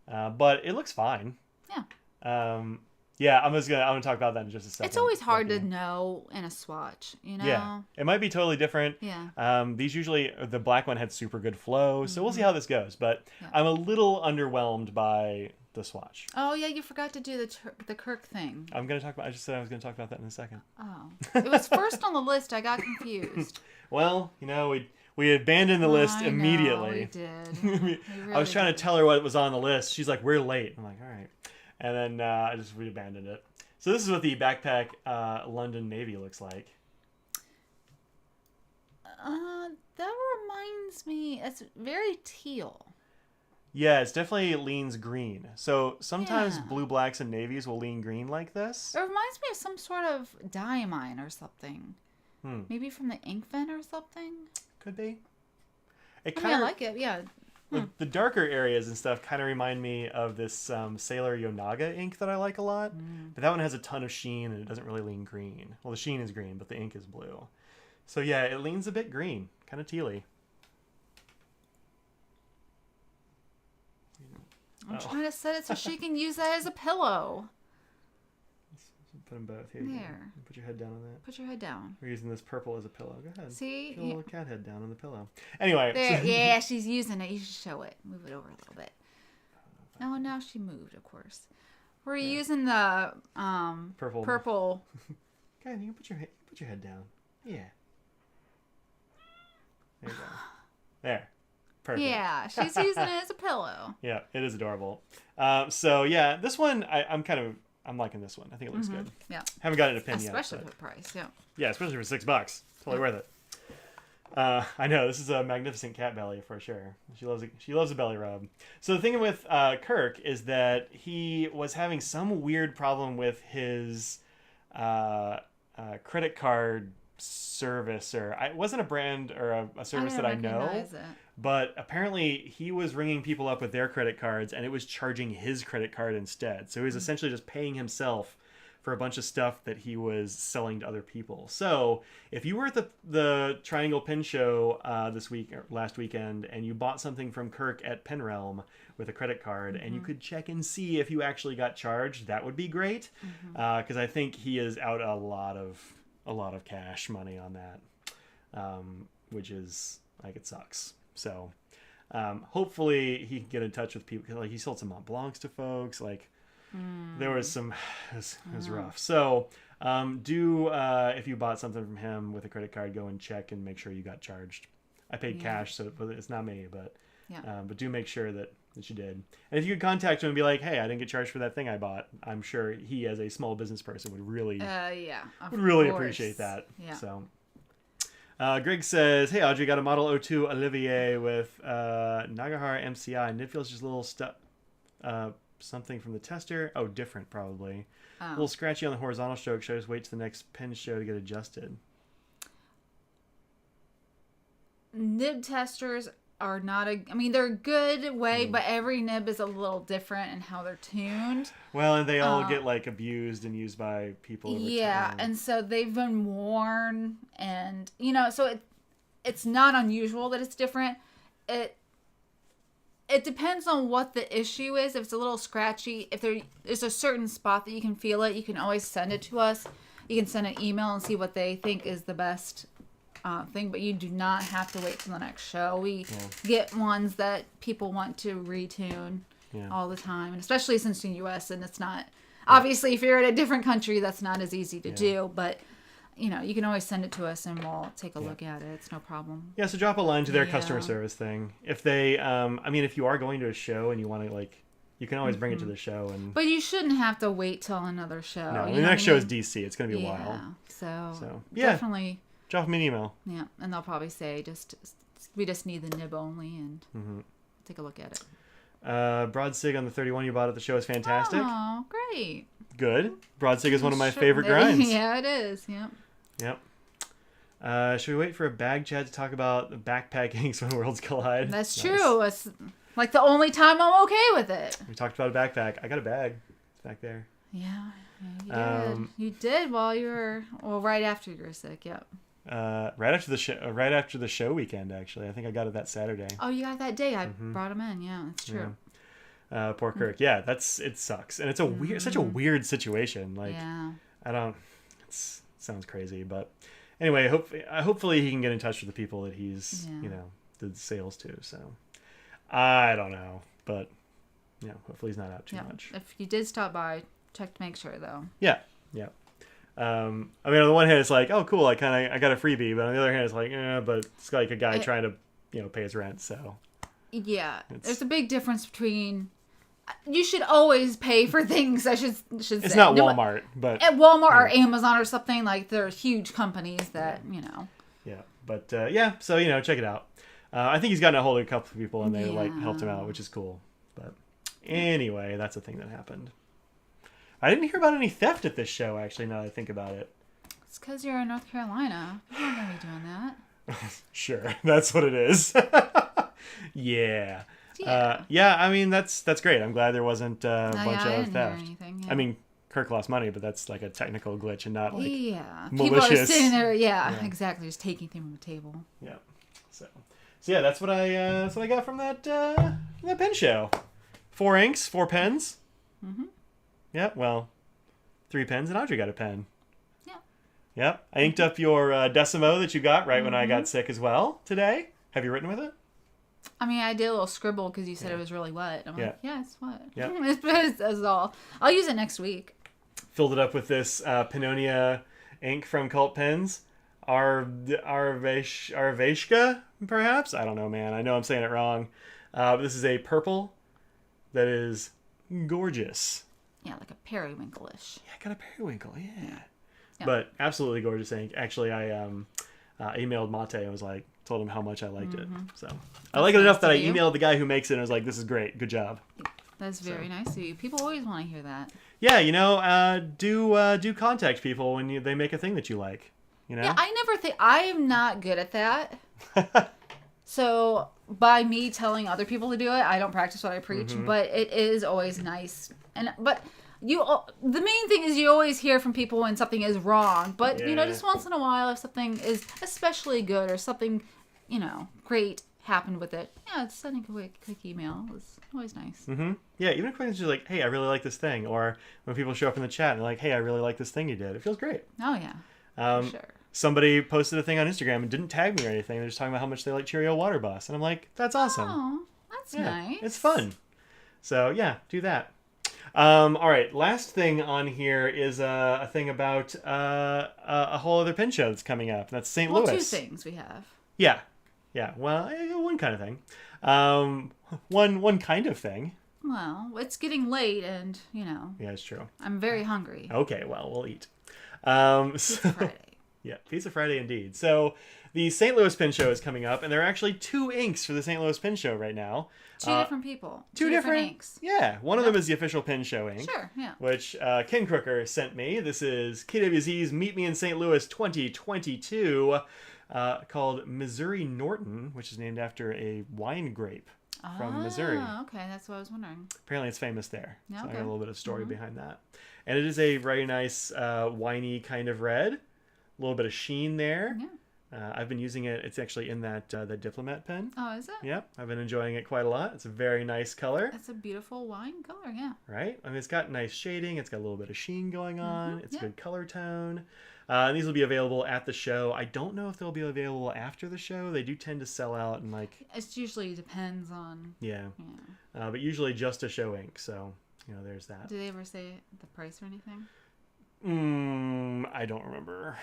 Yeah. But it looks fine. Yeah. I'm gonna talk about that in just a second. It's always hard to know in a swatch, you know. Yeah, it might be totally different. Yeah. These usually the black one had super good flow, so we'll see how this goes. But I'm a little underwhelmed by the swatch. Oh yeah, you forgot to do the Kirk thing. I just said I was gonna talk about that in a second. Oh, it was first on the list. I got confused. Well, we abandoned the list immediately. We did. We really I was trying to tell her what was on the list. She's like, "We're late." I'm like, "All right." And then we abandoned it. So this is what the backpack London Navy looks like. That reminds me, it's very teal. Yeah, it definitely leans green. So sometimes blue, blacks, and navies will lean green like this. It reminds me of some sort of diamine or something. Maybe from the ink vent or something. Could be. I like it, yeah. The darker areas and stuff kind of remind me of this Sailor Yonaga ink that I like a lot. But that one has a ton of sheen and it doesn't really lean green. Well, the sheen is green, but the ink is blue. So yeah, it leans a bit green. Kind of tealy. I'm trying to set it so she can use that as a pillow. Put them both here. There. Put your head down on that. Put your head down. We're using this purple as a pillow. Go ahead. See? Put a little cat head down on the pillow. Anyway. There. Yeah, she's using it. You should show it. Move it over a little bit. Oh, now she moved, of course. We're using the purple. Go ahead, you can put your head down. Yeah. There you go. There. Perfect. Yeah, she's using it as a pillow. Yeah, it is adorable. So yeah, this one I'm liking this one. I think it looks good. Yeah. Haven't got it in a pin yet. Especially for the price, yeah. Yeah, especially for $6. Totally worth it. I know, this is a magnificent cat belly for sure. She loves a belly rub. So the thing with Kirk is that he was having some weird problem with his credit card service, or it wasn't a brand or a service that I know. But apparently he was ringing people up with their credit cards and it was charging his credit card instead. So he was essentially just paying himself for a bunch of stuff that he was selling to other people. So if you were at the Triangle Pin Show last weekend and you bought something from Kirk at Penrealm with a credit card and you could check and see if you actually got charged, that would be great. Because I think he is out a lot of cash money on that, which is like, it sucks. So hopefully he can get in touch with people. Like, he sold some Mont Blancs to folks. Like, there was some, it was rough. So if you bought something from him with a credit card, go and check and make sure you got charged. I paid cash, so it's not me, but do make sure that you did. And if you could contact him and be like, hey, I didn't get charged for that thing I bought, I'm sure he, as a small business person, would really appreciate that. Yeah. So Greg says, hey, Audrey, got a Model 02 Olivier with Nagahara MCI. Nib feels just a little something from the tester. Oh, different probably. A little scratchy on the horizontal stroke. Should I just wait to the next pen show to get adjusted? Nib testers are not they're a good way, but every nib is a little different in how they're tuned. Well, and they all get like abused and used by people. Yeah, and so they've been worn, and so it's not unusual that it's different. It depends on what the issue is. If it's a little scratchy, if there's a certain spot that you can feel it, you can always send it to us. You can send an email and see what they think is the best thing, but you do not have to wait till the next show. We get ones that people want to retune all the time, and especially since in the U.S. and it's not obviously if you're in a different country, that's not as easy to do. But you can always send it to us and we'll take a look at it. It's no problem. Yeah, so drop a line to their customer service thing. If they, if you are going to a show and you want to you can always bring it to the show. But you shouldn't have to wait till another show. No, the next show is DC. It's going to be a while. So definitely. Drop them an email. Yeah, and they'll probably say we just need the nib only, and take a look at it. Broad Sig on the 31 you bought at the show is fantastic. Oh, great. Good. Broad Sig is one of my favorite grinds. Yeah, it is. Yep. Should we wait for a bag chat to talk about backpacking when worlds collide? That's true. It's like the only time I'm okay with it. We talked about a backpack. I got a bag. It's back there. Yeah, you did. You did while you were right after you were sick. Yep. Right after the show weekend. Actually, I think I got it that Saturday. Oh, you got it that day. I brought him in. Yeah, that's true. Yeah. Poor Kirk. Yeah, it sucks, and it's such a weird situation. Like, it sounds crazy, but anyway, hopefully he can get in touch with the people that he's did sales to. So I don't know, but hopefully he's not out too much. If you did stop by, check to make sure though. Yeah. I mean, on the one hand, it's like, oh, cool, I got a freebie, but on the other hand, it's like, but it's like a guy trying to, pay his rent, so. Yeah, there's a big difference between. You should always pay for things. I should say. It's not Walmart, but at Walmart or Amazon or something, like they're huge companies that Yeah, but so check it out. I think he's gotten a hold of a couple of people and they helped him out, which is cool. But anyway, that's a thing that happened. I didn't hear about any theft at this show, actually, now that I think about it. It's because you're in North Carolina. You're not going to be doing that. Sure, that's what it is. Yeah. I mean, that's great. I'm glad there wasn't a bunch of theft. I mean, Kirk lost money, but that's like a technical glitch and not like malicious. People are sitting there, exactly, just taking things from the table. Yeah. So yeah, that's what I got from that pen show. 4 inks, 4 pens. Mm-hmm. Yeah, well, 3 pens, and Audrey got a pen. Yeah. Yep. I inked up your Decimo that you got right when I got sick as well today. Have you written with it? I mean, I did a little scribble because you said it was really wet. I'm like, it's wet. Yeah. That's all. I'll use it next week. Filled it up with this Pannonia ink from Cult Pens. Arveshka, perhaps? I don't know, man. I know I'm saying it wrong. But this is a purple that is gorgeous. Yeah, like a periwinkle-ish. Yeah, kind of periwinkle, yeah. But absolutely gorgeous ink. Actually, I emailed Mate and told him how much I liked it. So I like it enough that I emailed the guy who makes it and was like, this is great. Good job. That's very nice of you. People always want to hear that. Yeah, do contact people when they make a thing that you like. Yeah, I am not good at that. So by me telling other people to do it, I don't practice what I preach, but it is always nice. But the main thing is you always hear from people when something is wrong, but just once in a while, if something is especially good or something, great happened with it, sending a quick email is always nice. Yeah, even if it's just like, hey, I really like this thing, or when people show up in the chat and they're like, hey, I really like this thing you did, it feels great. Oh yeah, for sure. Somebody posted a thing on Instagram and didn't tag me or anything. They're just talking about how much they like Cheerio Water Bus, and I'm like, that's awesome. Oh, that's nice. It's fun. So yeah, do that. All right, last thing on here is a thing about a whole other pen show that's coming up. That's St. Louis. 2 things we have. Yeah. Well, one kind of thing. One kind of thing. Well, it's getting late, and Yeah, it's true. I'm very hungry. Okay, well, we'll eat. Pizza Friday. Yeah, Pizza Friday indeed. So the St. Louis Pen Show is coming up, and there are actually 2 inks for the St. Louis Pen Show right now. 2 different people. 2 different inks. Yeah, one of them is the official Pen Show ink. Sure, yeah. Which Ken Crooker sent me. This is KWZ's Meet Me in St. Louis 2022, called Missouri Norton, which is named after a wine grape from Missouri. Oh, okay, that's what I was wondering. Apparently it's famous there. Yeah, so I got a little bit of story behind that. And it is a very nice, winey kind of red. A little bit of sheen there. Yeah. I've been using it. It's actually in that Diplomat pen. Oh, is it? Yep. I've been enjoying it quite a lot. It's a very nice color. That's a beautiful wine color, yeah. Right? I mean, it's got nice shading. It's got a little bit of sheen going on. It's a good color tone. And these will be available at the show. I don't know if they'll be available after the show. They do tend to sell out and It usually depends on... Yeah. But usually just a show ink, so, there's that. Do they ever say the price or anything? I don't remember.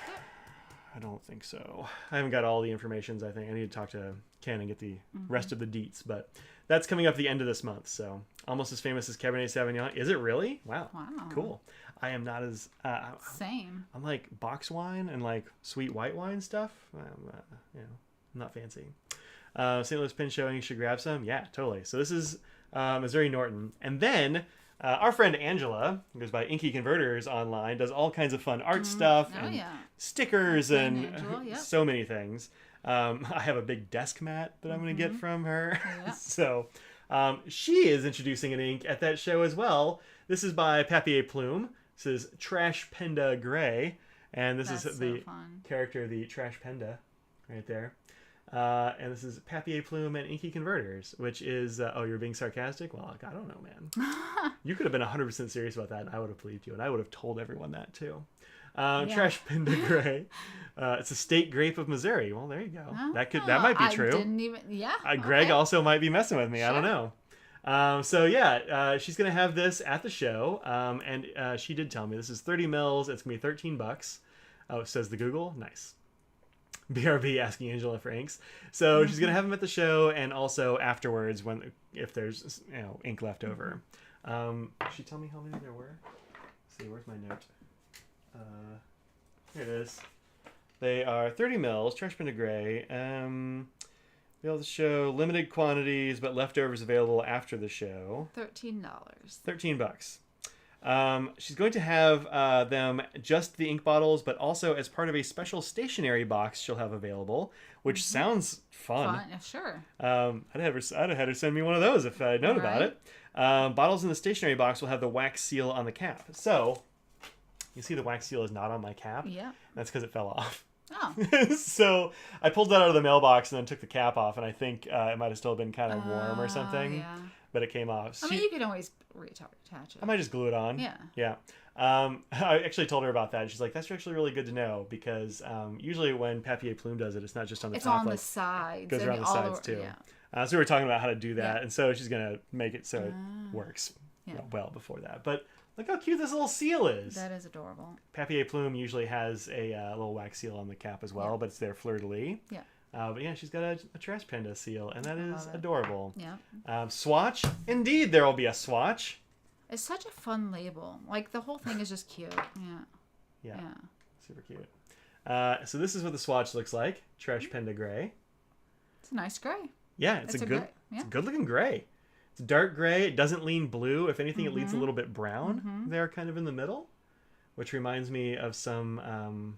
I don't think so. I haven't got all the information. I think I need to talk to Ken and get the rest of the deets. But that's coming up at the end of this month. So almost as famous as Cabernet Sauvignon. Is it really? Wow. Cool. I am not as... Same. I'm like box wine and sweet white wine stuff. I'm not fancy. St. Louis Pen Show, you should grab some. Yeah, totally. So this is Missouri Norton. And then Our friend Angela, who goes by Inky Converters online, does all kinds of fun art stuff and stickers and Angela, so many things. I have a big desk mat that I'm going to get from her. Yeah. So she is introducing an ink at that show as well. This is by Papier Plume. This is Trash Panda Gray. And this is the character, the Trash Panda, right there. And this is Papier Plume and Inky Converters, which is... oh, you're being sarcastic? Well, I don't know, man. You could have been 100% serious about that, and I would have believed you, and I would have told everyone that, too. Trash Panda Gray. It's a state grape of Missouri. Well, there you go. That might be true. Greg also might be messing with me. Sure. I don't know. She's gonna have this at the show, and she did tell me this is 30 mils. It's gonna be $13. Oh, says the Google. Nice. BRB asking Angela for inks. So she's gonna have them at the show, and also afterwards if there's ink left over. She tell me how many there were. Let's see, where's my note? Here it is. They are 30 mils, Trash Panda Gray. Be able to show limited quantities, but leftovers available after the show. $13. $13. She's going to have them just the ink bottles, but also as part of a special stationery box she'll have available, which sounds fun. Sure. I'd have had her send me one of those if I had known about it. Bottles in the stationery box will have the wax seal on the cap. So... you see the wax seal is not on my cap? Yeah. That's because it fell off. Oh. So I pulled that out of the mailbox and then took the cap off, and I think it might have still been kind of warm or something. Yeah. But it came off. I mean, you could always reattach it. I might just glue it on. Yeah. Yeah. I actually told her about that. She's like, that's actually really good to know, because usually when Papier Plume does it, it's not just on the top. It's on the sides. It goes around the sides, too. Yeah. So we were talking about how to do that, and so she's going to make it so it works well before that. But... look how cute this little seal is. That is adorable. Papier Plume usually has a little wax seal on the cap as well, but it's their fleur-de-lis. Yeah. But yeah, she's got a Trash Panda seal, and that is adorable. Yeah. Swatch. Indeed, there will be a swatch. It's such a fun label. Like, the whole thing is just cute. Yeah. Super cute. So this is what the swatch looks like. Trash Panda Gray. It's a nice gray. Yeah, it's a good-looking gray. It's dark gray. It doesn't lean blue. If anything, it leans a little bit brown there, kind of in the middle, which reminds me of some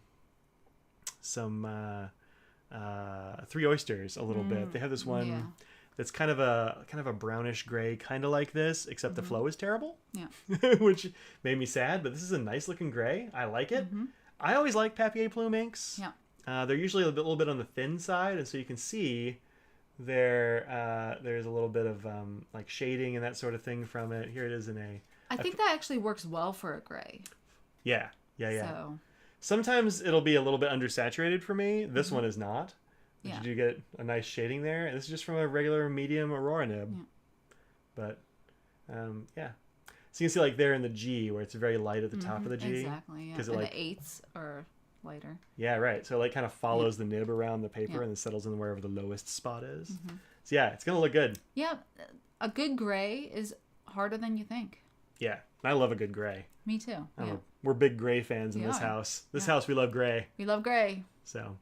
Three Oysters a little bit. They have this one that's kind of a brownish gray, kind of like this, except the flow is terrible. Yeah, which made me sad. But this is a nice looking gray. I like it. I always like Papier Plume inks. Yeah, they're usually a little bit on the thin side, and so you can see. There's a little bit of like shading and that sort of thing from it. Here it is in a... I think that actually works well for a gray. Yeah. So. Sometimes it'll be a little bit undersaturated for me. This one is not. You do get a nice shading there. And this is just from a regular medium Aurora nib. Yeah. But, yeah. So you can see like there in the G where it's very light at the top of the G. Exactly, yeah. And the 8s are... lighter. Yeah, right. So it like kind of follows the nib around the paper and then settles in wherever the lowest spot is. So yeah, it's gonna look good. Yeah, a good gray is harder than you think. Yeah, I love a good gray. Me too. We're big gray fans in this house. This house, we love gray. We love gray. So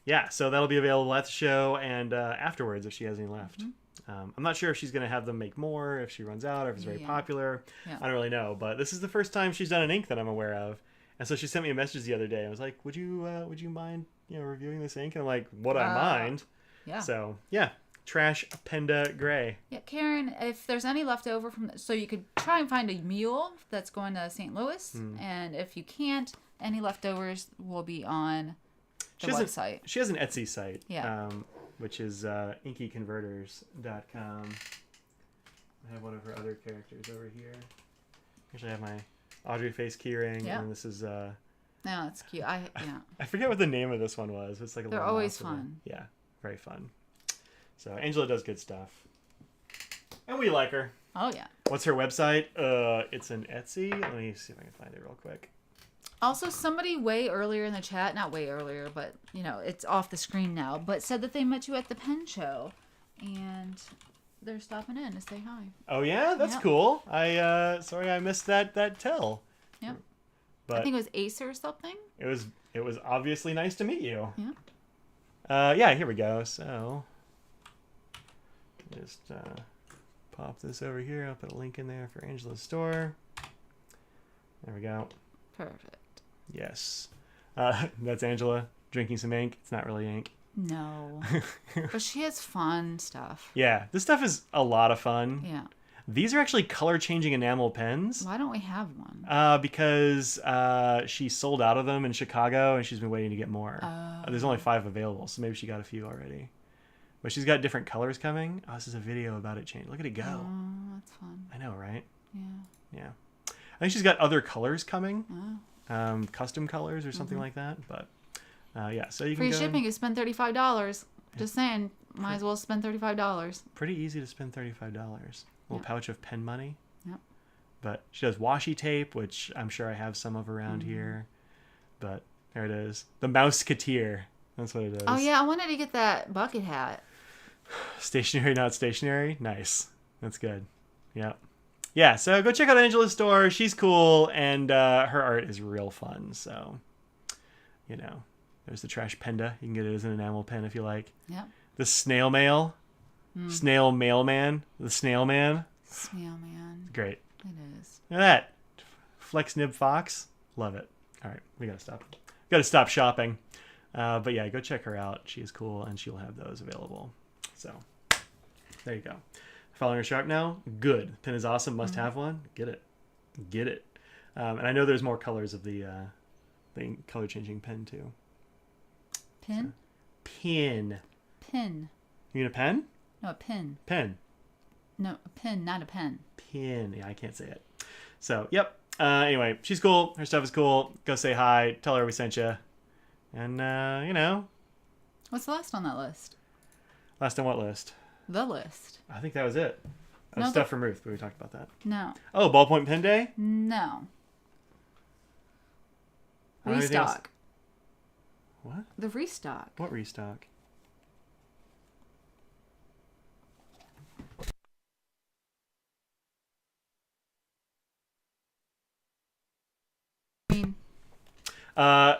yeah. So that'll be available at the show and afterwards if she has any left. I'm not sure if she's gonna have them make more, if she runs out, or if it's very popular. I don't really know, but this is the first time she's done an ink that I'm aware of. And so she sent me a message the other day. I was like, "Would you mind, reviewing this ink?" And I'm like, "Would I mind?" Yeah. So yeah, Trash Panda Gray. Yeah, Karen, if there's any left over from, so you could try and find a mule that's going to St. Louis, and if you can't, any leftovers will be on the website. She has an Etsy site. Yeah. Which is inkyconverters.com. I have one of her other characters over here. Actually, I have my Audrey face keyring, and this is no, it's cute. I forget what the name of this one was. It's like they're always fun. Yeah, very fun. So Angela does good stuff, and we like her. Oh yeah. What's her website? It's an Etsy. Let me see if I can find it real quick. Also, somebody way earlier in the chat, not way earlier, but it's off the screen now, but said that they met you at the pen show, and they're stopping in to say hi. Oh yeah, that's cool. Sorry I missed that tell. Yeah. But I think it was Ace or something. It was obviously nice to meet you. Yeah. Yeah, here we go. So just pop this over here. I'll put a link in there for Angela's store. There we go. Perfect. Yes. That's Angela drinking some ink. It's not really ink. No. But she has fun stuff. Yeah, this stuff is a lot of fun. Yeah. These are actually color-changing enamel pens. Why don't we have one? Because she sold out of them in Chicago, and she's been waiting to get more. There's only 5 available, so maybe she got a few already. But she's got different colors coming. Oh, this is a video about it change. Look at it go. Oh, that's fun. I know, right? Yeah. Yeah. I think she's got other colors coming. Oh. Custom colors or something like that. But, yeah, so you can Free go... shipping is spend $35. Just saying. Might as well spend $35. Pretty easy to spend $35. Little pouch of pen money. Yep. But she does washi tape, which I'm sure I have some of around here. But there it is. The Mouseketeer. That's what it is. Oh, yeah. I wanted to get that bucket hat. Stationery, not stationary. Nice. That's good. Yep. Yeah, so go check out Angela's store. She's cool, and her art is real fun. So, you know, there's the Trash Penda. You can get it as an enamel pen if you like. Yep. The Snail Mail. Snail Mailman. The Snail Man. Snail Man. Great. It is. Look at that. Flex Nib Fox. Love it. All right, we gotta stop. Gotta stop shopping. But yeah, go check her out. She is cool, and she'll have those available. So, there you go. Following her sharp now? Good. Pin is awesome. Must have one. Get it. Get it. And I know there's more colors of the color-changing pen, too. Pin? So, pin. Pin. You mean a pen? No, a pin. Pen. No, a pin, not a pen. Pin. Yeah, I can't say it. So, yep. Anyway, she's cool. Her stuff is cool. Go say hi. Tell her we sent you. And, you know. What's the last on that list? Last on what list? The list. I think that was it. That was stuff from Ruth, but we talked about that. No. Oh, Ballpoint Pen Day? No. Restock. What? The restock. What restock?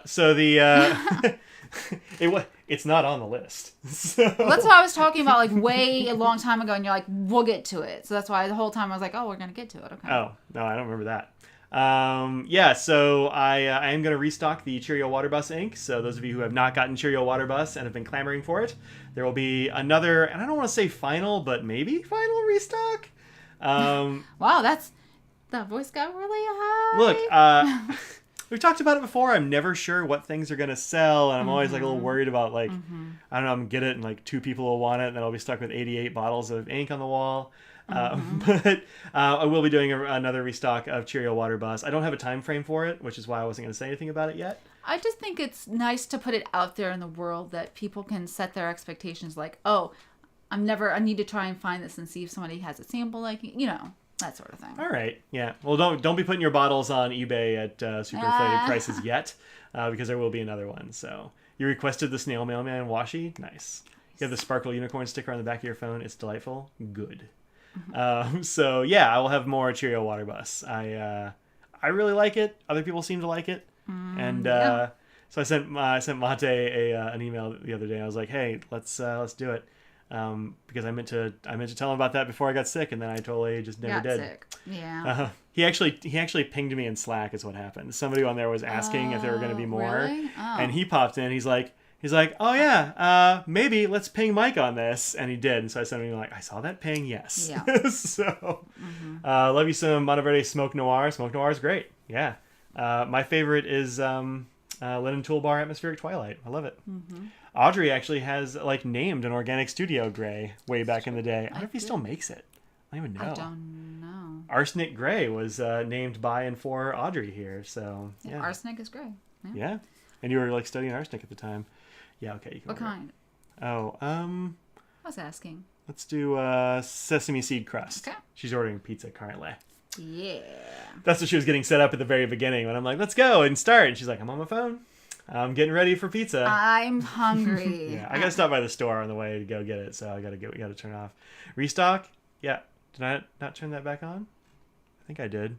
So the it's not on the list. So. Well, that's what I was talking about, like way a long time ago, and you're like, "We'll get to it." So that's why the whole time I was like, "Oh, we're gonna get to it." Okay. Oh no, I don't remember that. Yeah, so I am gonna restock the Cheerio Water Bus ink. So those of you who have not gotten Cheerio Water Bus and have been clamoring for it, there will be another, and I don't want to say final, but maybe final restock. Wow, that voice got really high. Look, we've talked about it before. I'm never sure what things are going to sell, and I'm always like a little worried about like, I don't know, I'm going to get it and like 2 people will want it, and then I'll be stuck with 88 bottles of ink on the wall. But I will be doing another restock of Cheerio Water Bus. I don't have a time frame for it, which is why I wasn't going to say anything about it yet. I just think it's nice to put it out there in the world that people can set their expectations like, oh, I need to try and find this and see if somebody has a sample, like, you know. That sort of thing. All right. Yeah. Well, don't be putting your bottles on eBay at super inflated prices yet, because there will be another one. So you requested the Snail Mailman washi. Nice. You have the sparkle unicorn sticker on the back of your phone. It's delightful. Good. So yeah, I will have more Cheerio Water Bus. I really like it. Other people seem to like it, and so I sent Mate an email the other day. I was like, hey, let's do it. Because I meant to tell him about that before I got sick, and then I totally just never did. Sick. Yeah. He actually pinged me in Slack is what happened. Somebody on there was asking if there were going to be more, really? And he popped in. He's like, oh yeah, maybe let's ping Mike on this, and he did. And so I sent him like, I saw that ping, yes. Yeah. So, love you some Monteverde Smoke Noir. Smoke Noir is great. Yeah. My favorite is Linen Toolbar Atmospheric Twilight. I love it. Audrey actually has like named an organic studio gray way back in the day. I don't know if he still makes it. I don't even know. I don't know. Arsenic Gray was named by and for Audrey here. So yeah. Arsenic is gray. Yeah. And you were like studying arsenic at the time. Yeah. Okay. You can what kind? Oh. I was asking. Let's do sesame seed crust. Okay. She's ordering pizza currently. Yeah. That's what she was getting set up at the very beginning when I'm like, let's go and start. And she's like, I'm on my phone. I'm getting ready for pizza. I'm hungry. Yeah, I gotta stop by the store on the way to go get it, so we gotta turn off. Restock? Yeah. Did I not turn that back on? I think I did.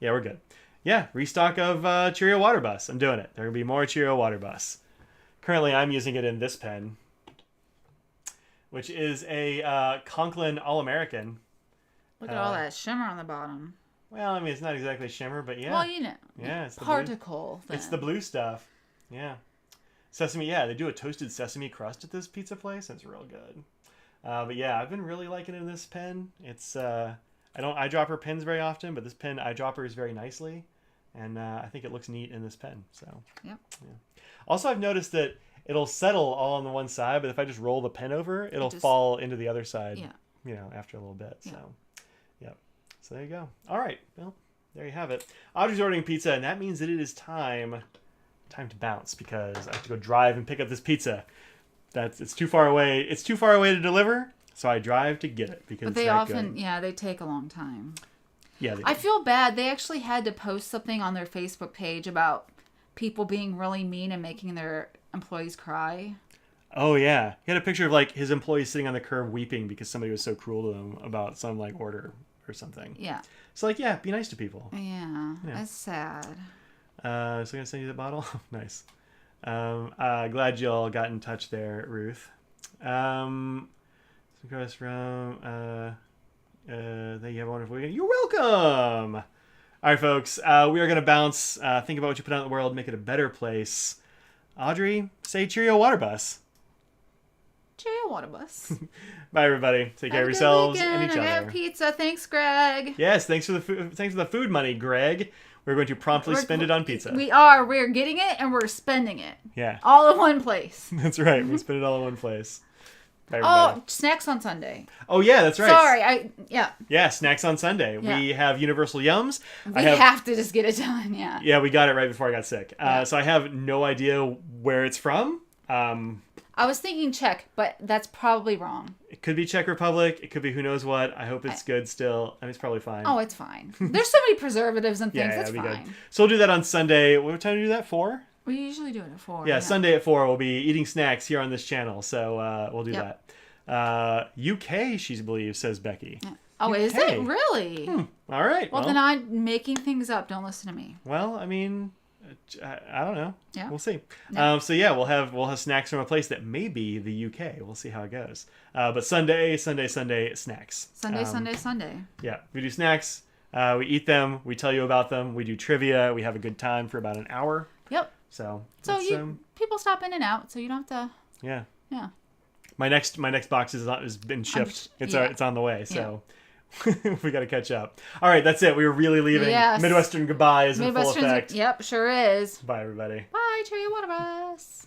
Yeah, we're good. Yeah, restock of Cheerio Water Bus. I'm doing it. There will be more Cheerio Water Bus. Currently, I'm using it in this pen. which is a Conklin All-American. Look at all that shimmer on the bottom. Well, I mean, it's not exactly shimmer, but yeah. Well, you know. Yeah, it's particle. It's the blue stuff. Yeah. Sesame, yeah, they do a toasted sesame crust at this pizza place. It's real good. But yeah, I've been really liking it in this pen. It's I don't eyedropper pens very often, but this pen eyedroppers very nicely, and I think it looks neat in this pen. So yep. Yeah. Also, I've noticed that it'll settle all on the one side, but if I just roll the pen over, it'll fall into the other side. Yeah. You know, after a little bit. Yeah. So, yep. So there you go. All right. Well, there you have it. Audrey's ordering pizza, and that means that it is time to bounce because I have to go drive and pick up this pizza. It's too far away. It's too far away to deliver, so I drive to get it because. But they often, they take a long time. Yeah, I feel bad. They actually had to post something on their Facebook page about people being really mean and making their employees cry. Oh yeah, he had a picture of like his employees sitting on the curb weeping because somebody was so cruel to them about some like order or something. Yeah. So like, yeah, be nice to people. Yeah. That's sad. So I'm gonna send you the bottle. Nice. Glad you all got in touch there, Ruth. Some requests from that you have a wonderful weekend. You're welcome. All right, folks. We are gonna bounce. Think about what you put out in the world, make it a better place. Audrey, say cheerio, water bus. Cheerio, water bus. Bye, everybody. Take care of yourselves weekend. and each other. I got pizza. Thanks, Greg. Yes, thanks for the food money, Greg. We're going to promptly spend it on pizza. We are. We're getting it and we're spending it. Yeah. All in one place. That's right. We spend it all in one place. Oh, snacks on Sunday. Oh, yeah, that's right. Sorry. Yeah, snacks on Sunday. Yeah. We have Universal Yums. We have to just get it done, yeah. Yeah, we got it right before I got sick. So I have no idea where it's from. I was thinking Czech, but that's probably wrong. It could be Czech Republic. It could be who knows what. I hope it's good still. I mean, it's probably fine. Oh, it's fine. There's so many preservatives and things. That's fine. Good. So we'll do that on Sunday. What time do we do that? 4? We usually do it at 4. Yeah, Sunday at 4. We'll be eating snacks here on this channel. So we'll do that. UK, she believes, says Becky. Yeah. Oh, UK. Is it? Really? All right. Well, then I'm making things up. Don't listen to me. Well, I mean, I don't know. Yeah. We'll see. No. So yeah, we'll have snacks from a place that may be the UK. We'll see how it goes. But Sunday, snacks. Sunday. Yeah, we do snacks. We eat them. We tell you about them. We do trivia. We have a good time for about an hour. Yep. So people stop in and out, so you don't have to. Yeah. Yeah. My next box has been shipped. It's on the way. So. Yeah. We got to catch up. All right, that's it. We were really leaving. Yes. Midwestern goodbye is in full effect. Yep, sure is. Bye, everybody. Bye, Cheerio Water Bus.